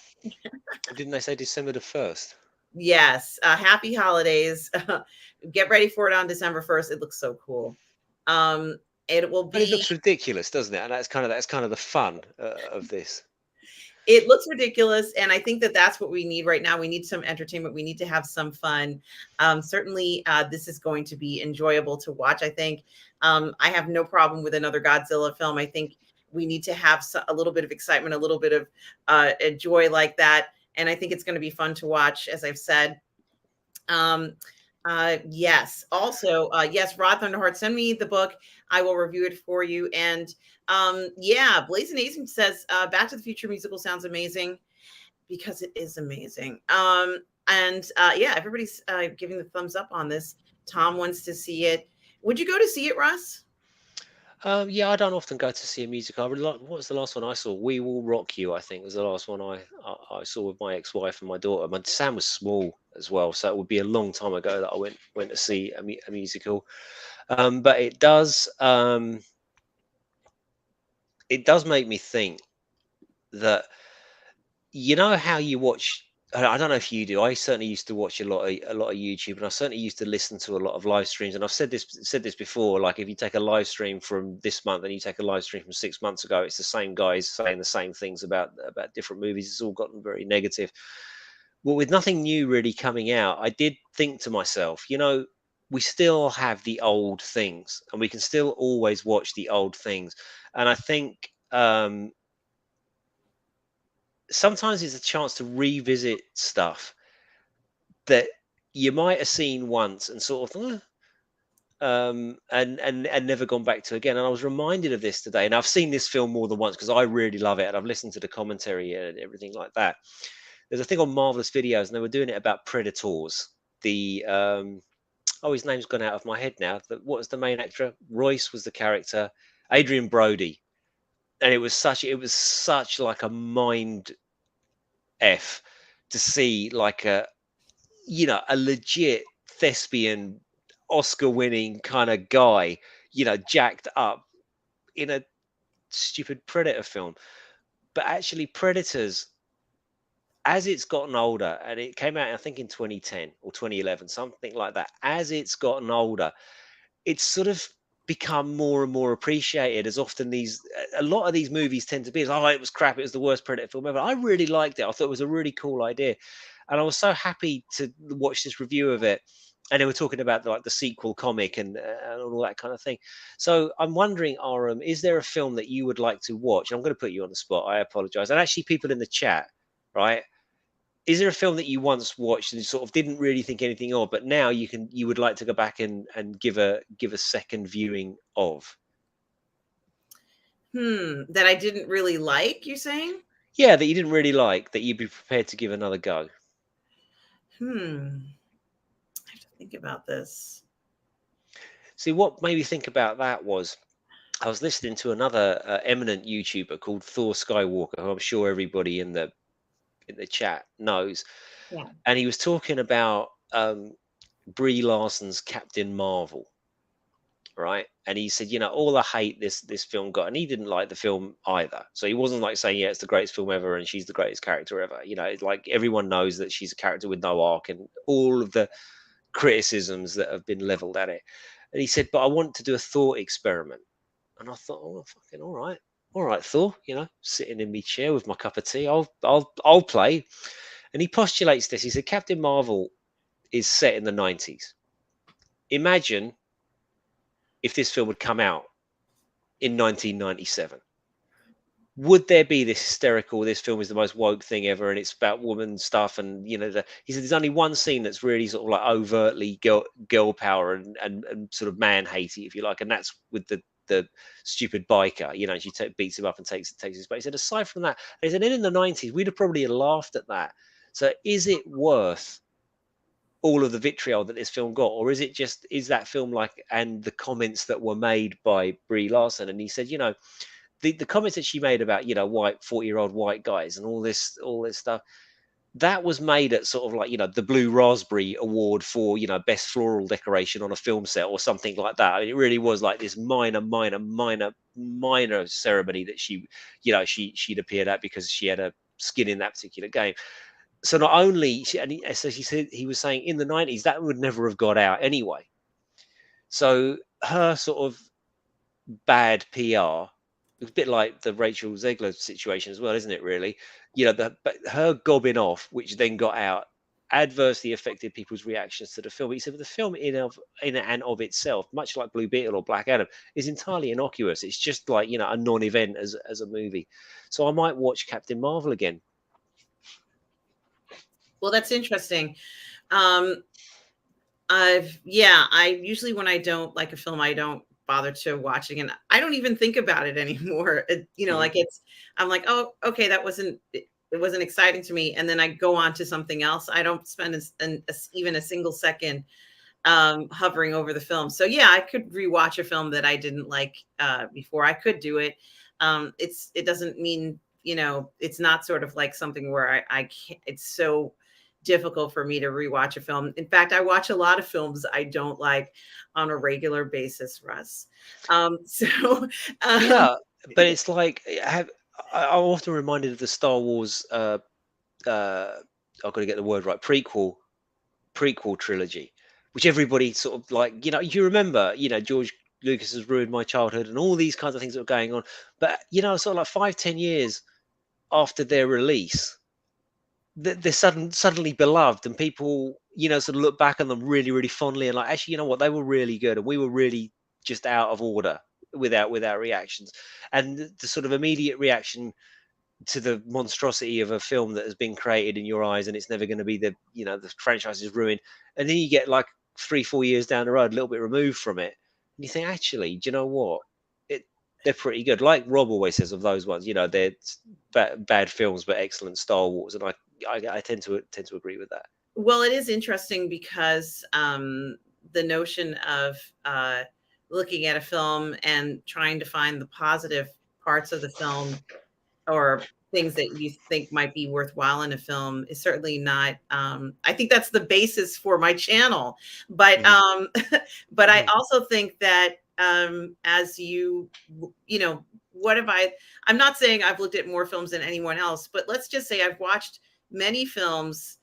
Didn't they say December the 1st? Yes. Happy holidays. Get ready for it on December 1st. It looks so cool. It will But it be. looks ridiculous, doesn't it? And that's kind of the fun of this. It looks ridiculous, and I think that that's what we need right now. We need some entertainment. We need to have some fun. Certainly, this is going to be enjoyable to watch. I think I have no problem with another Godzilla film. I think we need to have a little bit of excitement, a little bit of joy like that, and I think it's going to be fun to watch. As I've said, yes. Also, yes, Rod Thunderheart, send me the book. I will review it for you. And yeah, Blazing Azing says Back to the Future musical sounds amazing, because it is amazing. And yeah, everybody's giving the thumbs up on this. Tom wants to see it. Would you go to see it, Russ? Yeah, I don't often go to see a musical. What was the last one I saw? We Will Rock You, I think, was the last one I saw with my ex-wife and my daughter. My Sam was small as well, so it would be a long time ago that I went to see a musical. But it does make me think that, you know how you watch I don't know if you do. I certainly used to watch a lot of YouTube, and I certainly used to listen to a lot of live streams. And I've said this before. Like, if you take a live stream from this month and you take a live stream from 6 months ago, it's the same guys saying the same things about different movies. It's all gotten very negative. Well, with nothing new really coming out, I did think to myself, we still have the old things, and we can still always watch the old things. And I think sometimes it's a chance to revisit stuff that you might have seen once and sort of and never gone back to again. And I was reminded of this today, and I've seen this film more than once because I really love it, and I've listened to the commentary and everything like that. There's a thing on Marvelous Videos, and they were doing it about Predators. The oh, his name's gone out of my head now. What was the main actor? Royce was the character. Adrian Brody, and it was such like a mind f to see like a legit thespian Oscar winning kind of guy, jacked up in a stupid Predator film. But actually, Predators, as it's gotten older, and it came out, I think, in 2010 or 2011, something like that, as it's gotten older, it's sort of become more and more appreciated. As often a lot of these movies tend to be, oh, it was crap, it was the worst Predator film ever. I really liked it. I thought it was a really cool idea, and I was so happy to watch this review of it. And they were talking about the sequel comic and all that kind of thing. So I'm wondering, Aram, is there a film that you would like to watch? I'm going to put you on the spot. I apologize. And actually, people in the chat, right? Is there a film that you once watched and you sort of didn't really think anything of, but now you would like to go back and give a second viewing of? That I didn't really like, you're saying? Yeah, that you didn't really like, that you'd be prepared to give another go. I have to think about this. See, what made me think about that was I was listening to another eminent YouTuber called Thor Skywalker, who I'm sure everybody in the chat knows, Yeah. and he was talking about Brie Larson's Captain Marvel, right? And he said, all the hate this film got, and he didn't like the film either. So he wasn't like saying, yeah, it's the greatest film ever, and she's the greatest character ever. It's like everyone knows that she's a character with no arc, and all of the criticisms that have been leveled at it. And he said, but I want to do a thought experiment. And I thought, oh, fucking all right, Thor. Sitting in my chair with my cup of tea, I'll play. And he postulates this. He said, Captain Marvel is set in the 90s. Imagine if this film would come out in 1997. Would there be this hysterical, this film is the most woke thing ever, and it's about woman stuff, and he said there's only one scene that's really sort of like overtly girl power and sort of man hatey, if you like, and that's with the stupid biker, and she beats him up and takes his space. He said, aside from that, he said, in the 90s, we'd have probably laughed at that. So is it worth all of the vitriol that this film got, or is that film like, and the comments that were made by Brie Larson? And he said, the comments that she made about, white 40-year-old white guys and all this stuff, that was made at sort of like, the Blue Raspberry Award for, best floral decoration on a film set or something like that. I mean, it really was like this minor ceremony that she'd appeared at because she had a skin in that particular game. So not only, so she said, he was saying in the 90s, that would never have got out anyway. So her sort of bad PR, it's a bit like the Rachel Zegler situation as well, isn't it? Really, but her gobbing off, which then got out, adversely affected people's reactions to the film. He said, the film in and of itself, much like Blue Beetle or Black Adam, is entirely innocuous. It's just like a non-event as a movie. So I might watch Captain Marvel again. Well, that's interesting. I usually, when I don't like a film, I don't bother to watching, and I don't even think about it anymore. Like I'm like, oh, okay, it wasn't exciting to me, and then I go on to something else. I don't spend even a single second hovering over the film. So yeah, I could rewatch a film that I didn't like before. I could do it. It doesn't mean, it's not sort of like something where I can't, it's so difficult for me to rewatch a film. In fact, I watch a lot of films I don't like on a regular basis, Russ. Yeah, but it's like, I'm often reminded of the Star Wars I've got to get the word right, prequel trilogy, which everybody sort of like, you remember, George Lucas has ruined my childhood and all these kinds of things that were going on. But, sort of like 5-10 years after their release, they're suddenly beloved, and people, sort of look back on them really, really fondly and like, actually, you know what, they were really good and we were really just out of order with our reactions. And the sort of immediate reaction to the monstrosity of a film that has been created in your eyes and it's never going to be the franchise is ruined, and then you get like 3-4 years down the road a little bit removed from it and you think, actually, do you know what, they're pretty good, like Rob always says of those ones, they're bad films but excellent Star Wars, and I tend to agree with that. Well, it is interesting because the notion of looking at a film and trying to find the positive parts of the film or things that you think might be worthwhile in a film is certainly not. I think that's the basis for my channel, but but I also think that as what have I'm not saying I've looked at more films than anyone else, but let's just say I've watched many films,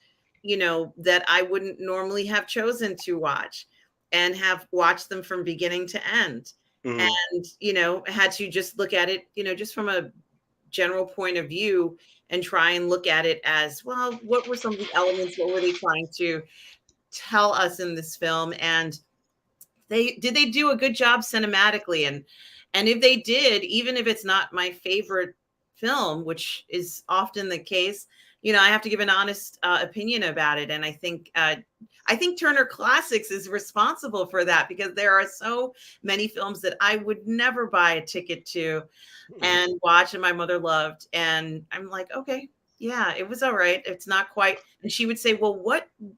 that I wouldn't normally have chosen to watch, and have watched them from beginning to end. And, had to just look at it, just from a general point of view, and try and look at it as, well, what were some of the elements? What were they trying to tell us in this film? And did they do a good job cinematically? And if they did, even if it's not my favorite film, which is often the case, I have to give an honest opinion about it. And I think Turner Classics is responsible for that, because there are so many films that I would never buy a ticket to and watch, and my mother loved. And I'm like, okay, yeah, it was all right. It's not quite. And she would say, well,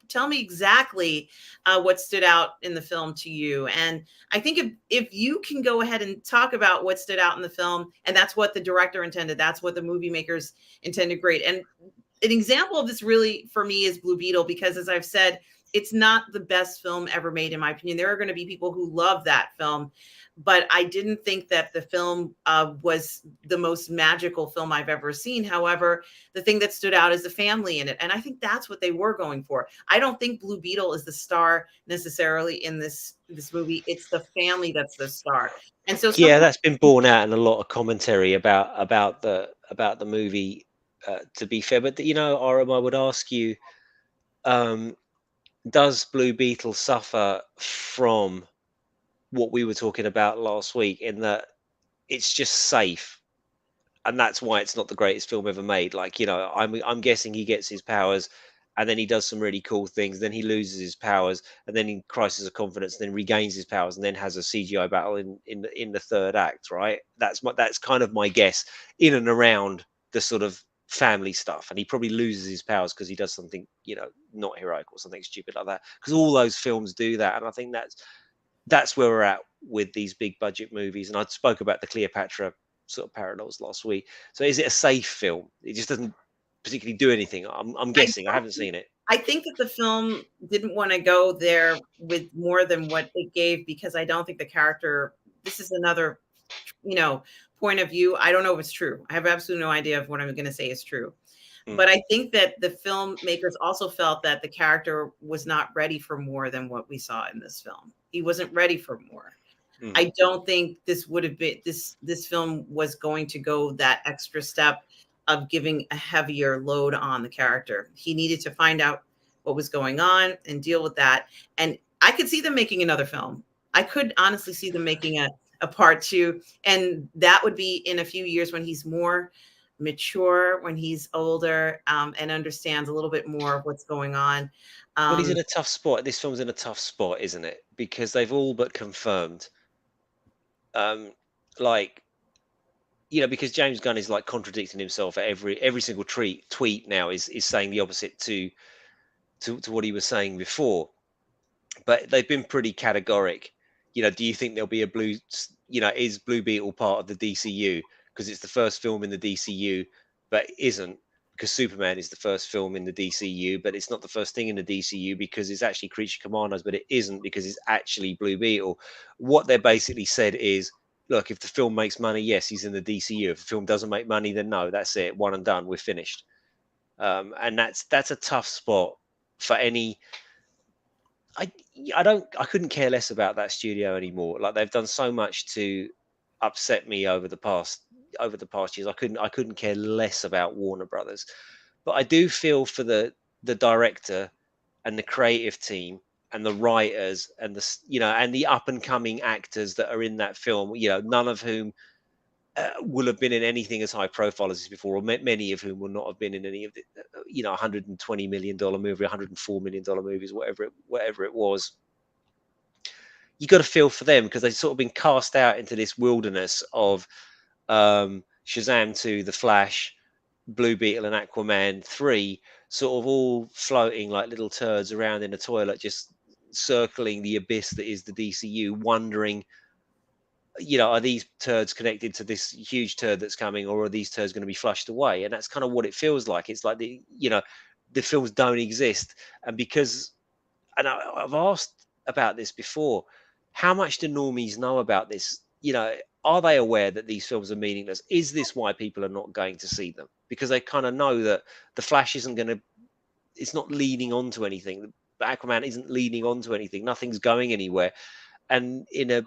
tell me exactly what stood out in the film to you. And I think if you can go ahead and talk about what stood out in the film, and that's what the director intended, that's what the movie makers intended, great. And an example of this really for me is Blue Beetle, because as I've said, it's not the best film ever made, in my opinion. There are going to be people who love that film, but I didn't think that the film was the most magical film I've ever seen. However, the thing that stood out is the family in it. And I think that's what they were going for. I don't think Blue Beetle is the star necessarily in this movie. It's the family that's the star. And so that's been borne out in a lot of commentary about the movie, to be fair. But Aram, I would ask you, does Blue Beetle suffer from what we were talking about last week, in that it's just safe, and that's why it's not the greatest film ever made? Like, I'm guessing he gets his powers and then he does some really cool things, then he loses his powers, and then he crisis of confidence, and then regains his powers, and then has a CGI battle in the third act, right? That's kind of my guess, in and around the sort of family stuff. And he probably loses his powers because he does something, not heroic or something stupid like that, because all those films do that. And I think that's where we're at with these big budget movies. And I spoke about the Cleopatra sort of parallels last week. So is it a safe film? It just doesn't particularly do anything. I'm guessing. I haven't seen it. I think that the film didn't want to go there with more than what it gave, because I don't think the character, this is another, point of view. I don't know if it's true. I have absolutely no idea if what I'm going to say is true. But I think that the filmmakers also felt that the character was not ready for more than what we saw in this film. He wasn't ready for more. I don't think this would have been, this film was going to go that extra step of giving a heavier load on the character. He needed to find out what was going on and deal with that. And I could see them making another film. I could honestly see them making a part two. And that would be in a few years, when he's more mature, when he's older, and understands a little bit more of what's going on. Well, he's in a tough spot. This film's in a tough spot, isn't it? Because they've all but confirmed, because James Gunn is like contradicting himself at every single tweet now is saying the opposite to what he was saying before. But they've been pretty categoric. Do you think there'll be is Blue Beetle part of the DCU? Because it's the first film in the DCU, but it isn't, because Superman is the first film in the DCU, but it's not the first thing in the DCU, because it's actually Creature Commandos, but it isn't, because it's actually Blue Beetle. What they basically said is, look, if the film makes money, yes, he's in the DCU. If the film doesn't make money, then no, that's it, one and done, we're finished. and that's a tough spot for any. I I couldn't care less about that studio anymore. Like they've done so much to upset me over the past years. I couldn't care less about Warner Brothers, but I do feel for the director and the creative team and the writers and and the up and coming actors that are in that film. None of whom will have been in anything as high profile as this before, or many of whom will not have been in any of the, $120 million movie, $104 million movies, whatever it was. You got to feel for them because they've sort of been cast out into this wilderness of Shazam 2, The Flash, Blue Beetle, and Aquaman 3, sort of all floating like little turds around in a toilet, just circling the abyss that is the DCU, wondering, are these turds connected to this huge turd that's coming, or are these turds going to be flushed away? And that's kind of what it feels like. It's like the films don't exist, and I've asked about this before. How much do normies know about this? Are they aware that these films are meaningless? Is this why people are not going to see them? Because they kind of know that the Flash isn't going to. It's not leading on to anything. Aquaman isn't leading on to anything. Nothing's going anywhere. And in a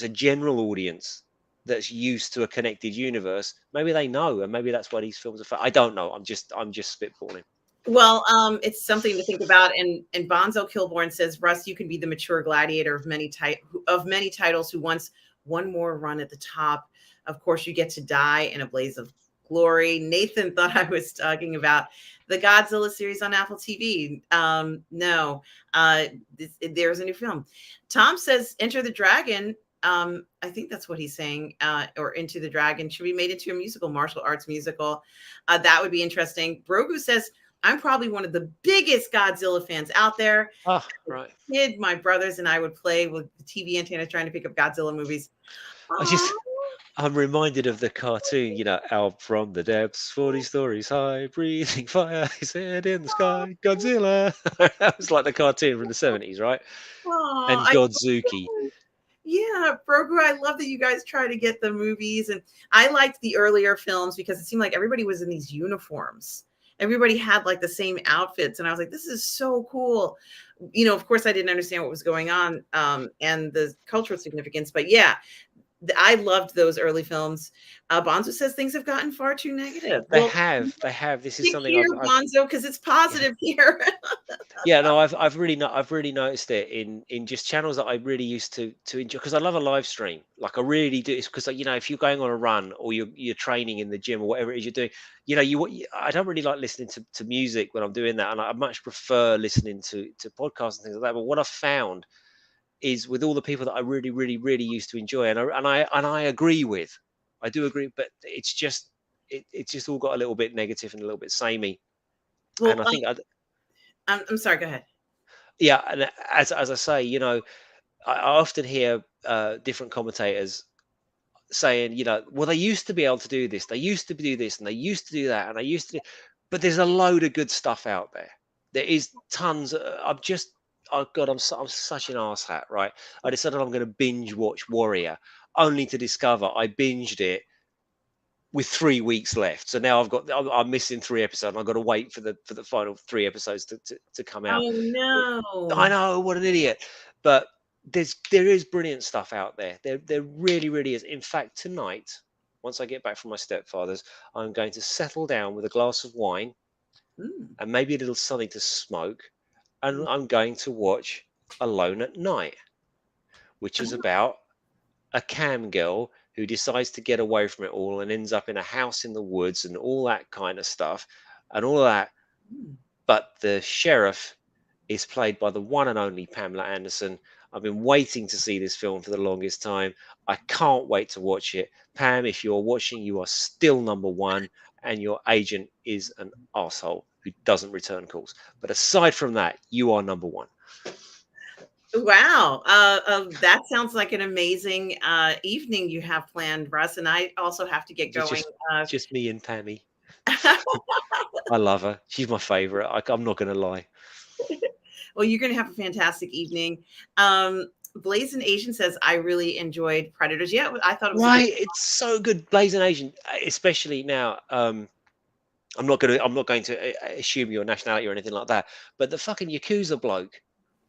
general audience that's used to a connected universe, maybe they know, and maybe that's why these films are. I don't know. I'm just spitballing. Well, it's something to think about. And Bonzo Kilborn says, Russ, you can be the mature gladiator of many titles who wants one more run at the top. Of course, you get to die in a blaze of glory. Nathan thought I was talking about the Godzilla series on Apple TV. No, there's a new film. Tom says, Enter the Dragon. I think that's what he's saying, or Into the Dragon should be made into a musical, martial arts musical. That would be interesting. Brogu says, I'm probably one of the biggest Godzilla fans out there. Oh, right. Kid, my brothers and I would play with the TV antenna trying to pick up Godzilla movies. I'm reminded of the cartoon, out from the depths, 40 stories high, breathing fire, his head in the sky, Godzilla. That was like the cartoon from the 70s, right? And Godzuki. Yeah, Brogu, I love that you guys try to get the movies. And I liked the earlier films because it seemed like everybody was in these uniforms. Everybody had like the same outfits. And I was like, this is so cool. Of course, I didn't understand what was going on and the cultural significance. But yeah, I loved those early films. Bonzo says things have gotten far too negative. They have. This is something here, Bonzo, because it's positive here. Yeah, no, I've really noticed it in just channels that I really used to enjoy, because I love a live stream. Like I really do. It's because if you're going on a run or you're training in the gym or whatever it is you're doing, I don't really like listening to music when I'm doing that, and I much prefer listening to podcasts and things like that. But what I've found is with all the people that I really, really, really used to enjoy, and I agree with, I do agree, but it's just all got a little bit negative and a little bit samey. Well, and I think I'm sorry, go ahead. Yeah, and as I say, I often hear different commentators saying, well, they used to be able to do this, they used to do this, and they used to do that, and they used to. But there's a load of good stuff out there. There is tons. Oh God, I'm such an arsehat, right? I decided I'm going to binge watch Warrior, only to discover I binged it with 3 weeks left. So now I'm missing 3 episodes, and I've got to wait for the final 3 episodes to come out. Oh no! I know, what an idiot. But there is brilliant stuff out there. There really, really is. In fact, tonight, once I get back from my stepfather's, I'm going to settle down with a glass of wine and maybe a little something to smoke, and I'm going to watch Alone at Night, which is about a cam girl who decides to get away from it all and ends up in a house in the woods and all that kind of stuff and all of that. But the sheriff is played by the one and only Pamela Anderson. I've been waiting to see this film for the longest time. I can't wait to watch it. Pam, if you're watching, you are still number one, and your agent is an asshole who doesn't return calls. But aside from that, you are number one. Wow. That sounds like an amazing evening you have planned, Russ. And I also have to get going. Just me and Pammy. I love her. She's my favorite. I'm not going to lie. Well, you're going to have a fantastic evening. Blazing Asian says, I really enjoyed Predators. Yeah, I thought it was right. It's so good. Blazing Asian, especially now. I'm not going to assume your nationality or anything like that. But the fucking Yakuza bloke,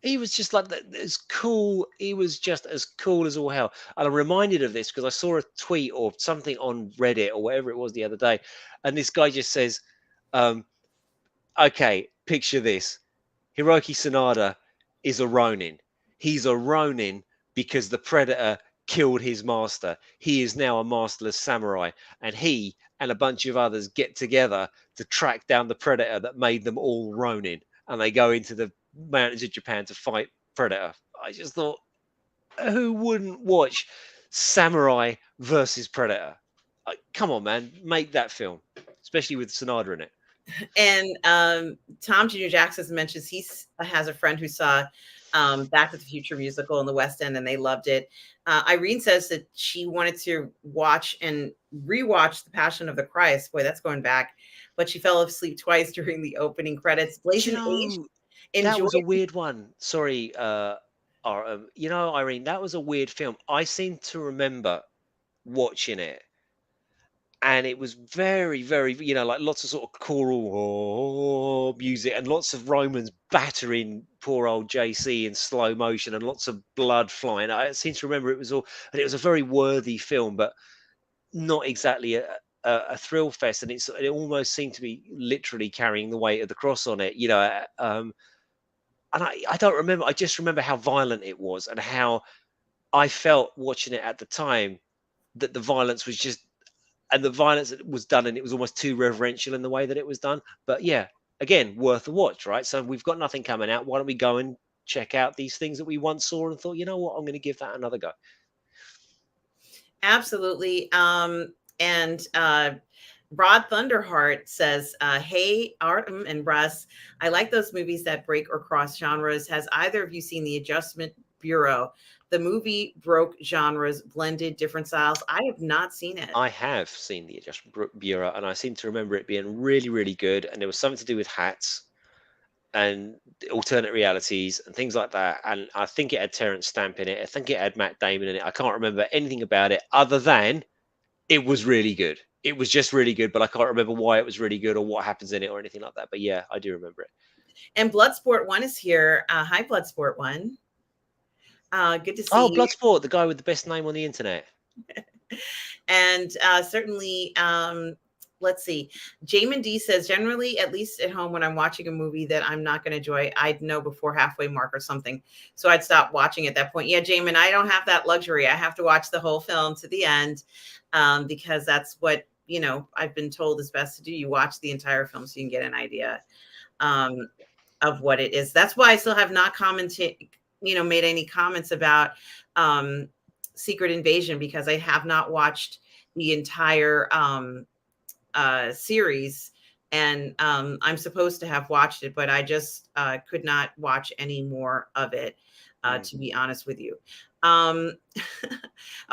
he was just like as cool. He was just as cool as all hell. And I'm reminded of this because I saw a tweet or something on Reddit or whatever it was the other day, and this guy just says, um, "Okay, picture this: Hiroki Sanada is a Ronin. He's a Ronin because the Predator killed his master. He is now a masterless samurai, and he and a bunch of others get together to track down the Predator that made them all Ronin, and they go into the mountains of Japan to fight Predator." I just thought, who wouldn't watch Samurai versus Predator? Come on, man, make that film, especially with Sanada in it. And Tom Jr. Jackson mentions he has a friend who saw Back to the Future musical in the West End and they loved it. Irene says that she wanted to watch and rewatch The Passion of the Christ. Boy, that's going back. But she fell asleep twice during the opening credits. Do you Blazing Age know, that enjoyed. was a weird one. Sorry, you know, Irene, that was a weird film. I seem to remember watching it, and it was very, very, you know, like lots of sort of choral music and lots of Romans battering poor old JC in slow motion and lots of blood flying. I seem to remember it was all, and it was a very worthy film, but not exactly a thrill fest. And it almost seemed to be literally carrying the weight of the cross on it, you know. And I don't remember. I just remember how violent it was and how I felt watching it at the time, that the violence was just, and the violence that was done, and it was almost too reverential in the way that it was done. But yeah, again, worth a watch, right? So we've got nothing coming out. Why don't we go and check out these things that we once saw and thought, you know what, I'm going to give that another go. Absolutely. And Rod Thunderheart says, hey, Artem and Russ, I like those movies that break or cross genres. Has either of you seen The Adjustment Bureau? The movie broke genres, blended different styles. I have not seen it. I have seen the Adjustment Bureau, and I seem to remember it being really, really good. And there was something to do with hats and alternate realities and things like that. And I think it had Terrence Stamp in it. I think it had Matt Damon in it. I can't remember anything about it other than it was really good. It was just really good, but I can't remember why it was really good or what happens in it or anything like that. But yeah, I do remember it. And Bloodsport 1 is here. Hi, Bloodsport 1. Good to see Oh, you. Bloodsport, the guy with the best name on the internet. And certainly, let's see. Jamin D says, generally, at least at home, when I'm watching a movie that I'm not going to enjoy, I'd know before halfway mark or something. So I'd stop watching at that point. Yeah, Jamin, I don't have that luxury. I have to watch the whole film to the end because that's what, you know, I've been told is best to do. You watch the entire film so you can get an idea of what it is. That's why I still have not commented, you know, made any comments about Secret Invasion, because I have not watched the entire series, and I'm supposed to have watched it, but I just could not watch any more of it, to be honest with you.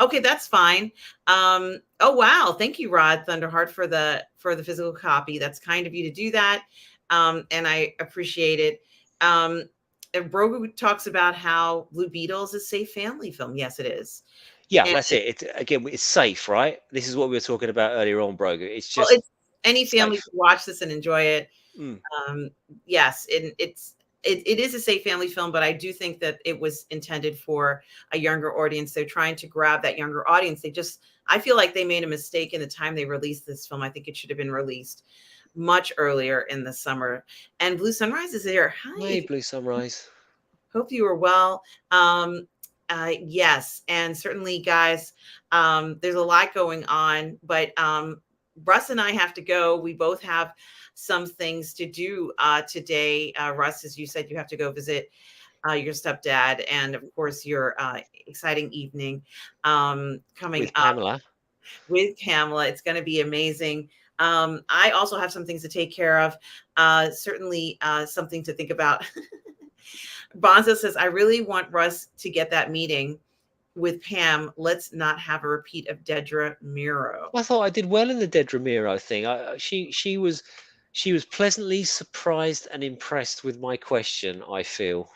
Okay, that's fine. Oh wow, thank you, Rod Thunderheart, for the physical copy. That's kind of you to do that, and I appreciate it. And Brogu talks about how Blue Beetle is a safe family film. Yes, it is. Yeah, And that's it. Again, it's safe, right? This is what we were talking about earlier on, Brogu. It's well, just it's any family safe. can watch this and enjoy it. Mm. Yes, and it is a safe family film, but I do think that it was intended for a younger audience. They're trying to grab that younger audience. I feel like they made a mistake in the time they released this film. I think it should have been released much earlier in the summer. And Blue Sunrise is here. Hey, Hi, Blue Sunrise. hope you are well. Yes, and certainly, guys, there's a lot going on, but Russ and I have to go. We both have some things to do today. Russ, as you said, you have to go visit your stepdad, and of course, your exciting evening coming With up Pamela. with Pamela. It's going to be amazing. I also have some things to take care of. Certainly, something to think about. Bonzo says, I really want Russ to get that meeting with Pam. Let's not have a repeat of Dedra Miro. I thought I did well in the Dead Ramiro thing. She was pleasantly surprised and impressed with my question. I feel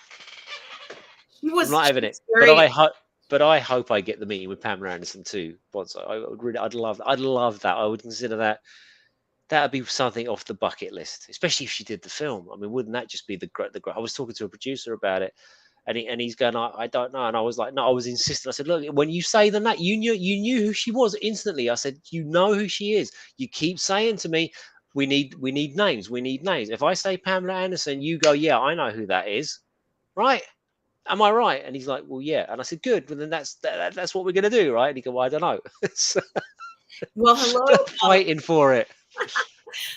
She I'm not was having it, but very, I hope I get the meeting with Pamela Anderson too. Bonzo. I would really, I'd love that. I would consider that that'd be something off the bucket list, especially if she did the film. I mean, wouldn't that just be the? I was talking to a producer about it, and he's going, I don't know, and I was like, no, I was insistent. I said, look, when you say the name, you knew who she was instantly. I said, you know who she is. You keep saying to me, we need names, we need names. If I say Pamela Anderson, you go, yeah, I know who that is, right? Am I right? And he's like, well, yeah. And I said, good. Well, then that's what we're gonna do, right? And he go, well, I don't know. So, Well, hello, fighting for it.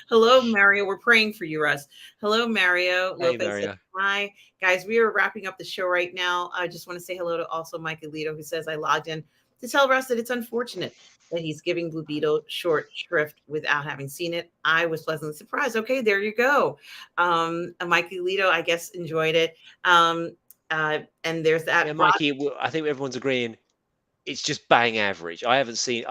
hello, Mario. We're praying for you, Russ. Hello, Mario. Hey, Lopez says Mario. hi, guys. We are wrapping up the show right now. I just want to say hello to also Mike Alito, who says I logged in to tell Russ that it's unfortunate that he's giving Blue Beetle short shrift without having seen it. I was pleasantly surprised. Okay, there you go. Mike Alito, I guess, enjoyed it. And there's that. Yeah, Mikey. I think everyone's agreeing it's just bang average. I haven't seen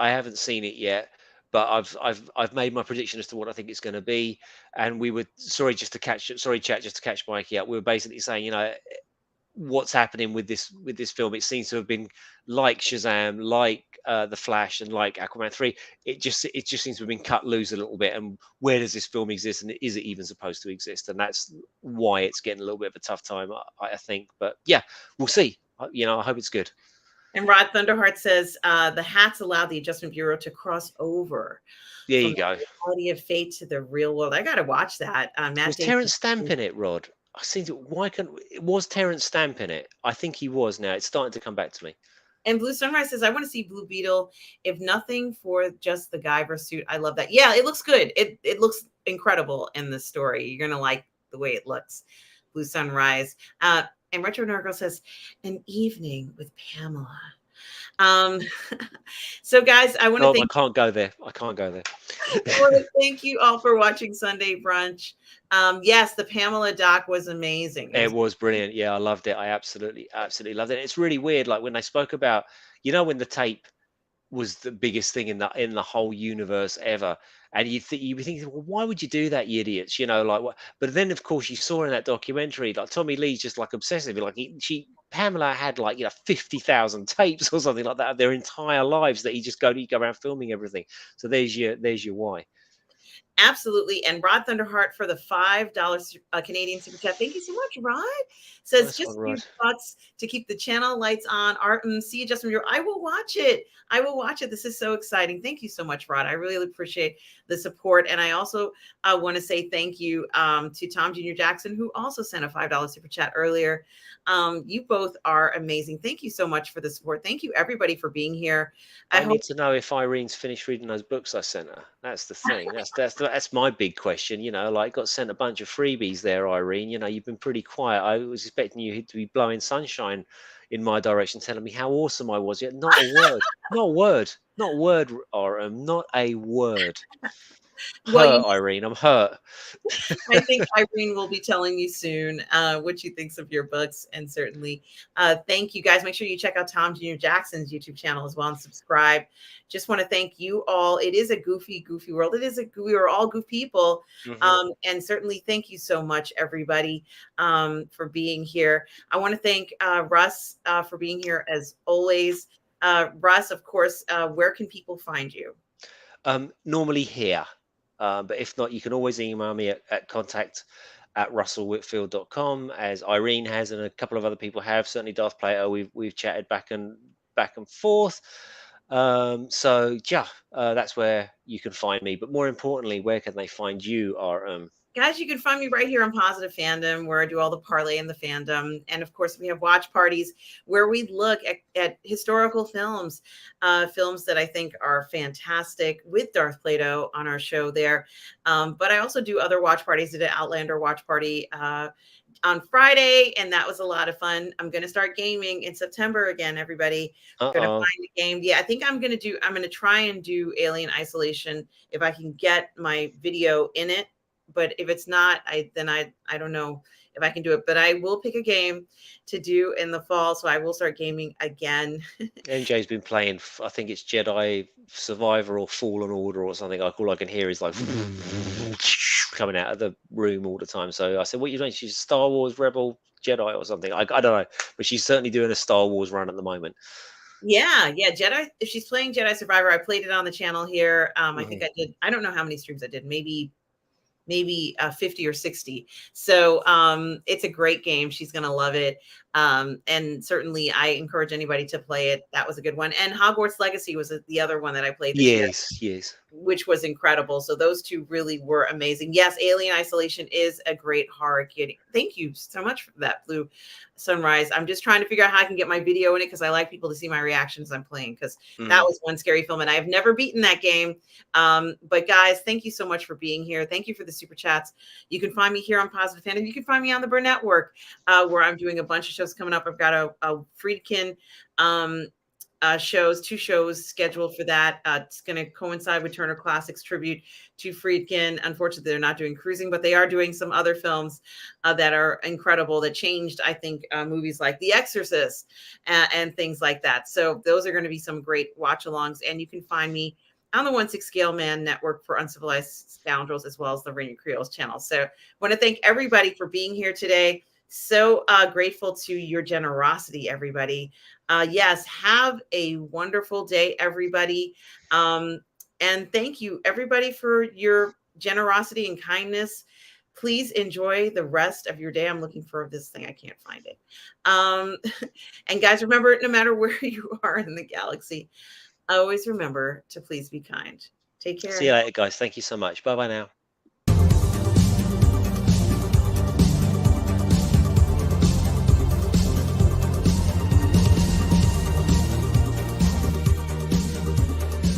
it yet, but I've made my prediction as to what I think it's going to be. And we were sorry chat, just to catch Mikey up. We were basically saying, what's happening with this film. It seems to have been like Shazam, like the Flash, and like Aquaman 3. It just seems to have been cut loose a little bit. And where does this film exist, and is it even supposed to exist? And that's why it's getting a little bit of a tough time, I think. But yeah, we'll see. I hope it's good. And Rod Thunderheart says the hats allow the Adjustment Bureau to cross over There from you the go. reality of fate to the real world. I got to watch that. Matt Was Damon. Terence Stamp in it, Rod? I seem to. Why can Was Terence Stamp in it? I think he was. Now it's starting to come back to me. And Blue Sunrise says, I want to see Blue Beetle, if nothing for just the Guyver suit. I love that. Yeah, it looks good. It looks incredible in the story. You're going to like the way it looks. Blue Sunrise. And Retro Narco says, an evening with Pamela. So guys, I want to No, thank I can't go there. I can't go there. I want to thank you all for watching Sunday Brunch. Yes, the Pamela doc was amazing. It was brilliant. Yeah, I loved it. I absolutely loved it. It's really weird, like when they spoke about, when the tape was the biggest thing in the whole universe ever. And you'd be thinking, well, why would you do that, you idiots? Like what? But then, of course, you saw in that documentary, like Tommy Lee's just like obsessive. Like Pamela had like 50,000 tapes or something like that of their entire lives that he'd go around filming everything. So there's your why. Absolutely. And Rod Thunderheart for the $5 Canadian super chat. Thank you so much, Rod. Says Nice just one, a few Rod. thoughts to keep the channel lights on. Art and see Justin. I will watch it. I will watch it. This is so exciting. Thank you so much, Rod. I really appreciate the support. And I also want to say thank you to Tom Jr. Jackson, who also sent a $5 super chat earlier. You both are amazing. Thank you so much for the support. Thank you, everybody, for being here. I need to know if Irene's finished reading those books I sent her. That's the thing. That's my big question. Like got sent a bunch of freebies there, Irene. You've been pretty quiet. I was expecting you to be blowing sunshine in my direction, telling me how awesome I was. Yet not a word. Not a word. Not a word, RM. Not a word. Well, Hurt, Irene. I'm hurt. I think Irene will be telling you soon what she thinks of your books. And certainly thank you guys. Make sure you check out Tom Jr. Jackson's YouTube channel as well and subscribe. Just want to thank you all. It is a goofy world. We are all goof people. And certainly thank you so much, everybody, for being here. I want to thank Russ for being here as always. Russ, of course, where can people find you? Normally here. But if not, you can always email me at contact@russellwhitfield.com, as Irene has and a couple of other people have. Certainly Darth Plato, we've chatted back and forth. So yeah, that's where you can find me. But more importantly, where can they find you, RM? Guys, you can find me right here on Positive Fandom, where I do all the Parley and the fandom. And of course, we have watch parties where we look at historical films, films that I think are fantastic, with Darth Plato on our show there. But I also do other watch parties. I did an Outlander watch party on Friday, and that was a lot of fun. I'm going to start gaming in September again, everybody. I'm going to find a game. Yeah, I think I'm going to try and do Alien Isolation if I can get my video in it. But if it's not, I don't know if I can do it. But I will pick a game to do in the fall, so I will start gaming again. MJ's been playing, I think it's Jedi Survivor or Fallen Order or something. All I can hear is like coming out of the room all the time. So I said, "What are you doing?" She's Star Wars Rebel Jedi or something. I don't know, but she's certainly doing a Star Wars run at the moment. Yeah, yeah, Jedi. If she's playing Jedi Survivor, I played it on the channel here. I think Mhm. I did. I don't know how many streams I did. Maybe 50 or 60. So it's a great game. She's going to love it. And certainly I encourage anybody to play it. That was a good one. And Hogwarts Legacy was the other one that I played this year, Yes, yes. which was incredible. So those two really were amazing. Yes, Alien Isolation is a great horror kid. Thank you so much for that, Blue Sunrise. I'm just trying to figure out how I can get my video in it because I like people to see my reactions I'm playing, because that Mm. was one scary film and I've never beaten that game. But guys, thank you so much for being here. Thank you for the super chats. You can find me here on Positive Fandom. You can find me on the Burnettwork, where I'm doing a bunch of shows coming up. I've got a Friedkin two shows scheduled for that. It's going to coincide with Turner Classics tribute to Friedkin. Unfortunately, they're not doing Cruising, but they are doing some other films that are incredible, that changed, I think, movies like The Exorcist and things like that. So those are going to be some great watch-alongs, and you can find me on the 1/6 Scale Man Network for Uncivilized Scoundrels, as well as the Rainy Creoles channel. So I want to thank everybody for being here today. So grateful to your generosity, everybody. Yes, have a wonderful day, everybody. And thank you, everybody, for your generosity and kindness. Please enjoy the rest of your day. I'm looking for this thing. I can't find it. And guys, remember, no matter where you are in the galaxy, always remember to please be kind. Take See you care. later, guys. Thank you so much. Bye bye now.